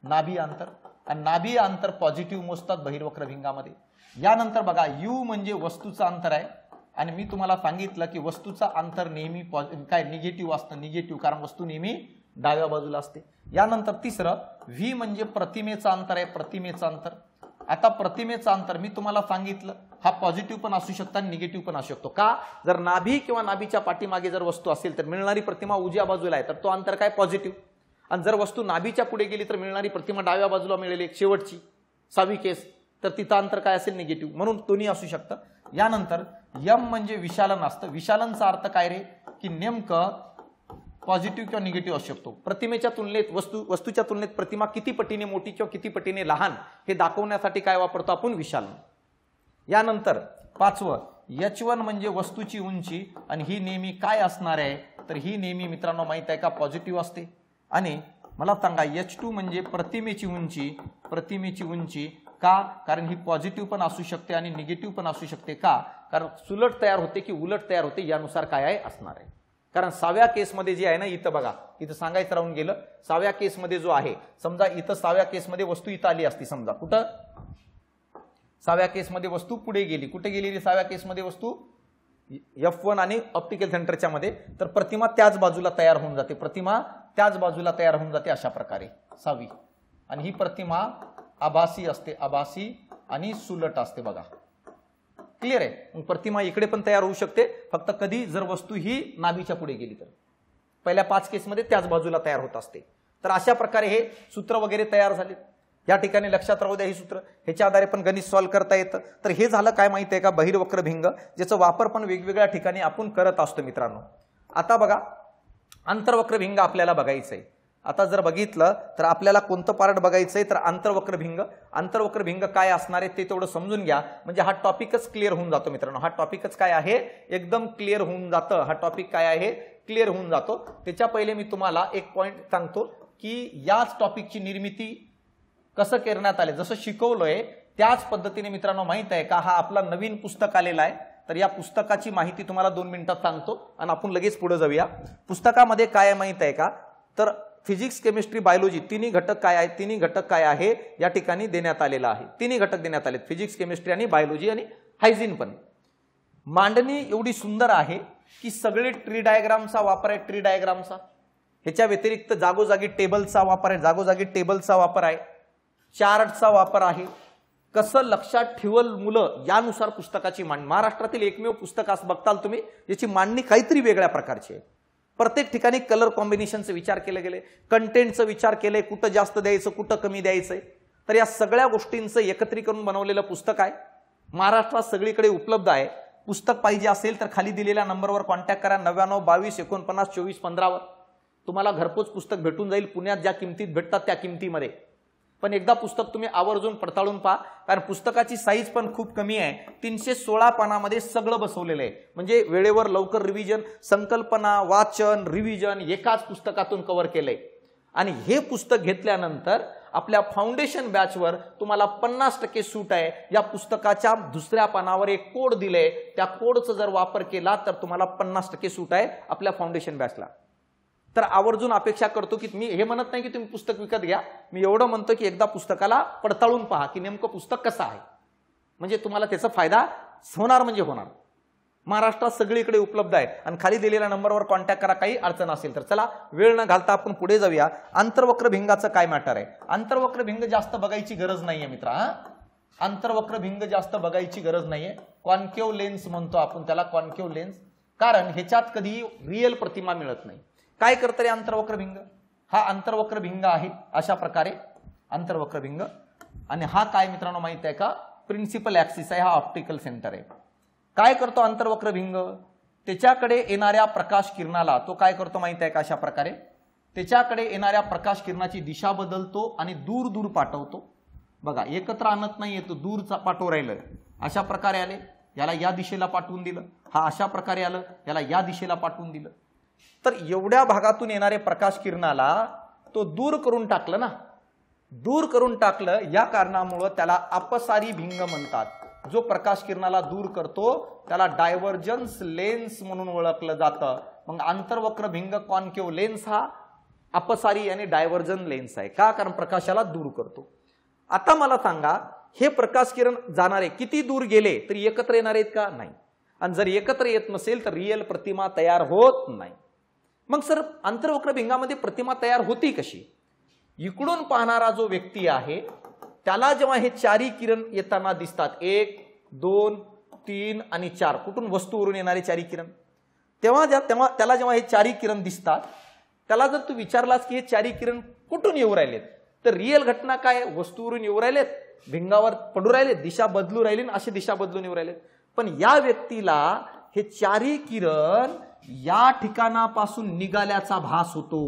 नाभी अंतर, आणि नाभी अंतर पॉझिटिव्ह मोजतात बहिर्वक्र भिंगामध्ये। यानंतर बघा u म्हणजे वस्तूचं अंतर आहे आणि मी तुम्हाला सांगितलं की वस्तूचा अंतर नेहमी काय निगेटिव्ह असतं, निगेटिव्ह, कारण वस्तू नेहमी डाव्या बाजूला असते। यानंतर तिसरं v म्हणजे प्रतिमेचं अंतर आहे, प्रतिमेचं अंतर। आता प्रतिमेचं अंतर मी तुम्हाला सांगितलं हा पॉझिटिव्ह पण असू शकतो आणि निगेटिव्ह पण असू शकतो। का? जर नाभी किंवा नाभीच्या पाठीमागे जर वस्तू असेल तर मिळणारी प्रतिमा उजव्या बाजूला आहे तर तो अंतर काय, पॉझिटिव्ह। आणि जर वस्तू नाभीच्या पुढे गेली तर मिळणारी प्रतिमा डाव्या बाजूला मिळेल, एक शेवटची 6वी केस, तर तिथं अंतर काय असेल, निगेटिव्ह, म्हणून दोन्ही असू शकतं। यानंतर m म्हणजे विशालन असतं। विशालनचा अर्थ काय रे, की नेमकं पॉझिटिव्ह किंवा निगेटिव्ह असू शकतो। प्रतिमेच्या तुलनेत वस्तूच्या तुलनेत प्रतिमा किती पटीने मोठी किंवा किती पटीने लहान हे दाखवण्यासाठी काय वापरतो आपण, विशालन। यानंतर पाचवं h1 म्हणजे वस्तूची उंची आणि ही नेहमी काय असणार आहे तर ही नेहमी मित्रांनो माहित आहे का, पॉझिटिव्ह असते। आणि मला सांगा h2 म्हणजे प्रतिमेची उंची, का? कारण ही पॉझिटिव्ह पण असू शकते आणि निगेटिव्ह पण असू शकते। का? कारण सुलट तयार होते की उलट तयार होते यानुसार काय आहे असणार आहे। कारण 6व्या केसमध्ये जे आहे ना, इथं बघा, इथं सांगायचं राहून गेलं, 6व्या केसमध्ये जो आहे, समजा इथं 6व्या केसमध्ये वस्तू इथं आली असती, समजा कुठं 6व्या केसमध्ये वस्तू पुढे गेली, कुठे गेली रे 6व्या केसमध्ये वस्तू, F1 आणि ऑप्टिकल सेंटरच्या मध्ये, तर प्रतिमा त्याच बाजूला तयार होऊन जाते, प्रतिमा त्याच बाजूला तयार होऊन जाते अशा प्रकारे 6वी. आणि ही प्रतिमा आभासी असते, आभासी आणि सुलट असते बघा. क्लिअर आहे. मग प्रतिमा इकडे पण तयार होऊ शकते, फक्त कधी जर वस्तू ही नाभीच्या पुढे गेली तर. पहिल्या 5 केसमध्ये त्याच बाजूला तयार होत असते. तर अशा प्रकारे हे सूत्र वगैरे तयार झाले. या ठिकाणी लक्षात राहू द्या, ही सूत्र ह्याच्या आधारे पण गणित सॉल्व्ह करता येतं. तर हे झालं काय माहिती आहे का, बहिर्वक्र भिंग, ज्याचा वापर पण वेगवेगळ्या ठिकाणी आपण करत असतो मित्रांनो. आता बघा, आंतरवक्र भिंग आपल्याला बघायचंय. आता जर बघितलं तर आपल्याला कोणतं पार्ट बघायचंय, तर आंतरवक्र भिंग. आंतरवक्र भिंग काय असणार आहे ते तेवढं समजून घ्या, म्हणजे हा टॉपिकच क्लिअर होऊन जातो मित्रांनो. हा टॉपिकच काय आहे, एकदम क्लिअर होऊन जातं. हा टॉपिक काय आहे, क्लिअर होऊन जातो. त्याच्या पहिले मी तुम्हाला एक पॉइंट सांगतो की याच टॉपिकची निर्मिती कसं करण्यात आले, जसं शिकवलंय त्याच पद्धतीने मित्रांनो. माहित आहे का, हा आपला नवीन पुस्तक आलेला आहे, तर या पुस्तकाची माहिती तुम्हाला 2 मिनिटात सांगतो आणि आपण लगेच पुढे जाऊया. पुस्तकामध्ये काय आहे माहित आहे का, तर फिजिक्स, केमिस्ट्री, बायोलॉजी तिन्ही घटक काय आहेत, तिन्ही घटक काय आहे या ठिकाणी देण्यात आलेला आहे. तिन्ही घटक देण्यात आलेत, फिजिक्स, केमिस्ट्री आणि बायोलॉजी आणि हायजीन पण. मांडणी एवढी सुंदर आहे की सगळे ट्री डायग्रामचा वापर आहे, ट्री डायग्रामचा. ह्याच्या व्यतिरिक्त जागोजागी टेबलचा वापर आहे, जागोजागी टेबलचा वापर आहे, चार्टचा वापर आहे. कसं लक्षात ठेवल मुलं यानुसार पुस्तकाची मांडणी. महाराष्ट्रातील एकमेव पुस्तक असं बघताल तुम्ही याची मांडणी काहीतरी वेगळ्या प्रकारची आहे. प्रत्येक ठिकाणी कलर कॉम्बिनेशनचा विचार केले गेले, कंटेंटचा विचार केले, कुठं जास्त द्यायचं कुठं कमी द्यायचंय. तर या सगळ्या गोष्टींचं एकत्रीकरण बनवलेलं पुस्तक आहे. महाराष्ट्रात सगळीकडे उपलब्ध आहे. पुस्तक पाहिजे असेल तर खाली दिलेल्या नंबरवर कॉन्टॅक्ट करा, 99 22 49 24 15 वर. तुम्हाला घरपोच पुस्तक भेटून जाईल, पुण्यात ज्या किमतीत भेटतात त्या किमतीमध्ये. पण एकदा पुस्तक तुम्ही आवर्जून पडताळून पहा, कारण पुस्तकाची साईज पण खूप कमी आहे. 316 पानामध्ये सगळं बसवलेलं आहे, म्हणजे वेळेवर लवकर रिव्हिजन, संकल्पना, वाचन, रिव्हिजन एकाच पुस्तकातून कव्हर केलंय. आणि हे पुस्तक घेतल्यानंतर आपल्या फाउंडेशन बॅचवर तुम्हाला 50% सूट आहे. या पुस्तकाच्या दुसऱ्या पानावर एक कोड दिलंय, त्या कोडचा जर वापर केला तर तुम्हाला 50% सूट आहे आपल्या फाउंडेशन बॅचला. तर आवर्जून अपेक्षा करतो की मी हे म्हणत नाही की तुम्ही पुस्तक विकत घ्या, मी एवढं म्हणतो की एकदा पुस्तकाला पडताळून पहा की नेमकं पुस्तक कसं आहे, म्हणजे तुम्हाला त्याचा फायदा होणार म्हणजे होणार. महाराष्ट्रात सगळीकडे उपलब्ध आहे आणि खाली दिलेल्या नंबरवर कॉन्टॅक्ट करा काही अडचण असेल तर. चला वेळ न घालता आपण पुढे जाऊया. आंतरवक्र भिंगाचं काय मॅटर आहे. आंतरवक्र भिंग जास्त बघायची गरज नाहीये मित्रा. आंतरवक्र भिंग जास्त बघायची गरज नाहीये. कॉन्केव लेन्स म्हणतो आपण त्याला, कॉन्केव लेन्स, कारण ह्याच्यात कधी रिअल प्रतिमा मिळत नाही. काय करतं रे आंतरवक्र भिंग, हा आंतरवक्र भिंग आहे अशा प्रकारे आंतरवक्र भिंग. आणि हा काय मित्रांनो माहित आहे का, प्रिन्सिपल ऍक्सिस आहे, हा ऑप्टिकल सेंटर आहे. काय करतो आंतरवक्र भिंग, त्याच्याकडे येणाऱ्या प्रकाश किरणाला तो काय करतो माहित आहे का, अशा प्रकारे त्याच्याकडे येणाऱ्या प्रकाश किरणाची दिशा बदलतो आणि दूर दूर पाठवतो. बघा एकत्र आणत नाहीये, तो दूरचा पाठवू राहिलं. अशा प्रकारे आले, याला या दिशेला पाठवून दिलं, हा अशा प्रकारे आलं, याला या दिशेला पाठवून दिलं. तर एवढ्या भागातून येणारे प्रकाश किरणाला तो दूर करून टाकलं ना, दूर करून टाकलं. या कारणामुळे त्याला अपसारी भिंग म्हणतात. जो प्रकाश किरणाला दूर करतो त्याला डायव्हर्जन्स लेन्स म्हणून ओळखलं जातं. मग आंतरवक्र भिंग कॉन्केव लेन्स हा अपसारी आणि डायव्हर्जन लेन्स आहे. का, कारण प्रकाशाला दूर करतो. आता मला सांगा, हे प्रकाश किरण जाणारे किती दूर गेले तरी एकत्र येणार आहेत का, नाही. आणि जर एकत्र येत नसेल तर रिअल प्रतिमा तयार होत नाही. मग सर आंतरवक्र भिंगामध्ये प्रतिमा तयार होती कशी. इकडून पाहणारा जो व्यक्ती आहे त्याला जेव्हा हे चारी किरण येताना दिसतात, 1 2 3 आणि 4, कुठून वस्तूवरून येणारे चारी किरण, तेव्हा त्याला जेव्हा हे चारी किरण दिसतात, त्याला जर तू विचारलास की हे चारी किरण कुठून येऊ राहिलेत, तर रिअल घटना काय, वस्तूवरून येऊ राहिलेत, भिंगावर पडू राहिलेत, दिशा बदलू राहिली, अशी दिशा बदलून येऊ राहिलेत. पण या व्यक्तीला हे चारी किरण या ठिकाणापासून निघाल्याचा भास होतो,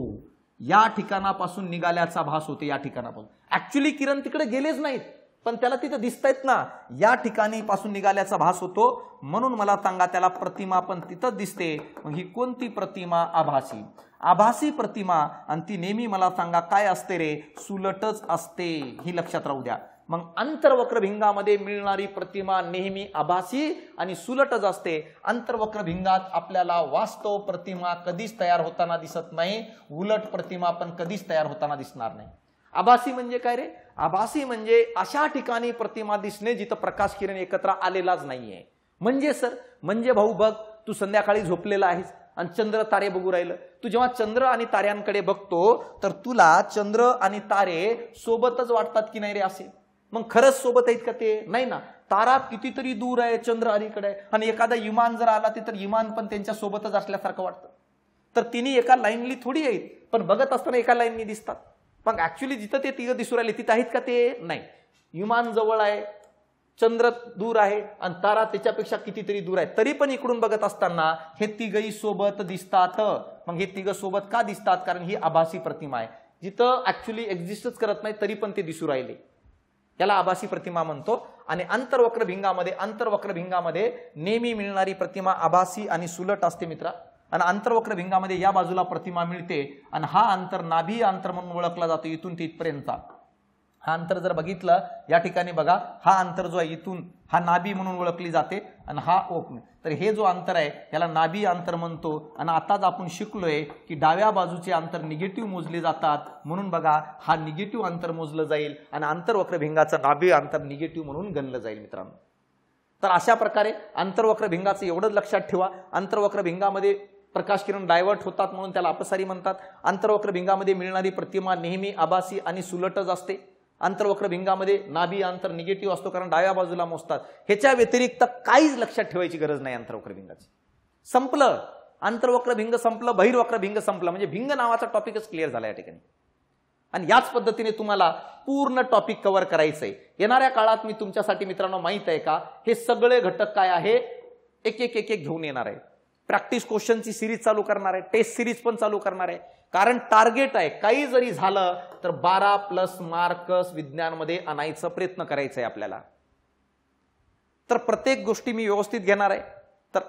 या ठिकाणापासून निघाल्याचा भास होते. या ठिकाणापासून ऍक्च्युअली किरण तिकडे गेलेच नाहीत, पण त्याला तिथे दिसतायत ना, या ठिकाणी पासून निघाल्याचा भास होतो. म्हणून मला सांगा त्याला प्रतिमा पण तिथंच दिसते. मग ही कोणती प्रतिमा, आभासी. आभासी प्रतिमा, आणि ती नेहमी मला सांगा काय असते रे, सुलटच असते. ही लक्षात राहू द्या. मग अंतर्वक्रभिंगामध्ये मिळणारी प्रतिमा नेहमी आभासी आणि सुलटच असते. अंतर्वक्रभिंगात आपल्याला वास्तव प्रतिमा कधीच तयार होताना दिसत नाही, उलट प्रतिमा पण कधीच तयार होताना दिसणार नाही. आभासी म्हणजे काय रे? आभासी म्हणजे अशा ठिकाणी प्रतिमा दिसणे जिथं प्रकाश किरण एकत्र आलेलाच नाहीये. म्हणजे सर, म्हणजे भाऊ बघ, तू संध्याकाळी झोपलेला आहेस आणि चंद्र तारे बघू राहिलं. तू जेव्हा चंद्र आणि ताऱ्यांकडे बघतो तर तुला चंद्र आणि तारे सोबतच वाटतात की नाही रे? असे मग खरंच सोबत आहेत का ते? नाही ना. तारा कितीतरी दूर आहे, चंद्र अलीकडे आहे, आणि एखादा विमान जर आला तर विमान पण त्यांच्या सोबतच असल्यासारखं वाटतं. तर तिन्ही एका लाईनली थोडी आहेत, पण बघत असताना एका लाईननी दिसतात. मग ऍक्च्युली जिथं ते तिघं दिसू राहिले तिथं आहेत का ते? नाही. विमान जवळ आहे, चंद्र दूर आहे आणि तारा त्याच्यापेक्षा कितीतरी दूर आहे, तरी पण इकडून बघत असताना हे तिघही सोबत दिसतात. मग हे तिघं सोबत का दिसतात? कारण ही आभासी प्रतिमा आहे. जिथं ऍक्च्युली एक्झिस्टच करत नाही तरी पण ते दिसू राहिले, याला आभासी प्रतिमा म्हणतो. आणि अंतर्वक्रभिंगामध्ये नेहमी मिळणारी प्रतिमा आभासी आणि सुलट असते मित्रा. आणि अंतर्वक्रभिंगामध्ये या बाजूला प्रतिमा मिळते आणि हा अंतर नाभी अंतर म्हणून ओळखला जातो. इथून ते इथपर्यंतचा हा अंतर जर बघितलं, या ठिकाणी बघा, हा अंतर जो आहे इथून हा नाभी म्हणून ओळखली जाते आणि हा ओपन. तर हे जो अंतर आहे याला नाभी अंतर म्हणतो. आणि आताच आपण शिकलोय की डाव्या बाजूचे अंतर निगेटिव्ह मोजले जातात, म्हणून बघा हा निगेटिव्ह अंतर मोजलं जाईल आणि अंतर्वक्रभिंगाचं नाभी अंतर निगेटिव्ह म्हणून गणलं जाईल मित्रांनो. तर अशा प्रकारे अंतर्वक्रभिंगाचं एवढंच लक्षात ठेवा. अंतर्वक्रभिंगामध्ये प्रकाश किरण डायव्हर्ट होतात म्हणून त्याला अपसारी म्हणतात. अंतर्वक्रभिंगामध्ये मिळणारी प्रतिमा नेहमी आभासी आणि सुलटच असते. अंतर्वक्रभिंगामध्ये नाभी अंतर निगेटिव्ह असतो कारण डाव्या बाजूला मोजतात. ह्याच्या व्यतिरिक्त काहीच लक्षात ठेवायची गरज नाही अंतर्वक्रभिंगाची. संपलं, अंतर्वक्रभिंग संपलं, बहिर्वक्रभिंग संपलं, म्हणजे भिंग नावाचा टॉपिकच क्लिअर झाला या ठिकाणी. आणि याच पद्धतीने तुम्हाला पूर्ण टॉपिक कव्हर करायचंय. येणाऱ्या काळात मी तुमच्यासाठी मित्रांनो माहित आहे का, हे सगळे घटक काय आहे एक एक एक एक घेऊन येणार आहे. प्रॅक्टिस क्वेश्चनची सिरीज चालू करणार आहे, टेस्ट सिरीज पण चालू करणार आहे. कारण टार्गेट आहे, काही जरी झालं तर 12+ मार्क्स विज्ञानमध्ये आणायचा प्रयत्न करायचा आहे आपल्याला. तर प्रत्येक गोष्टी मी व्यवस्थित घेणार आहे. तर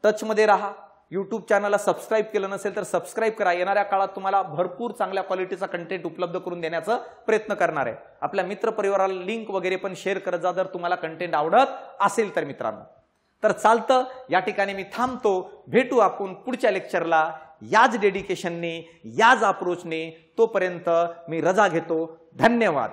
टचमध्ये राहा. युट्यूब चॅनलला सबस्क्राईब केलं नसेल तर सबस्क्राईब करा. येणाऱ्या काळात तुम्हाला भरपूर चांगल्या क्वालिटीचा कंटेंट उपलब्ध करून देण्याचा प्रयत्न करणार आहे. आपल्या मित्रपरिवाराला लिंक वगैरे पण शेअर करत जा जर तुम्हाला कंटेंट आवडत असेल तर मित्रांनो. तर चालतं, या ठिकाणी मी थांबतो. भेटू आपण पुढच्या लेक्चरला याच डेडिकेशनने, याच अप्रोचने. तोपर्यंत मी रजा घेतो. धन्यवाद.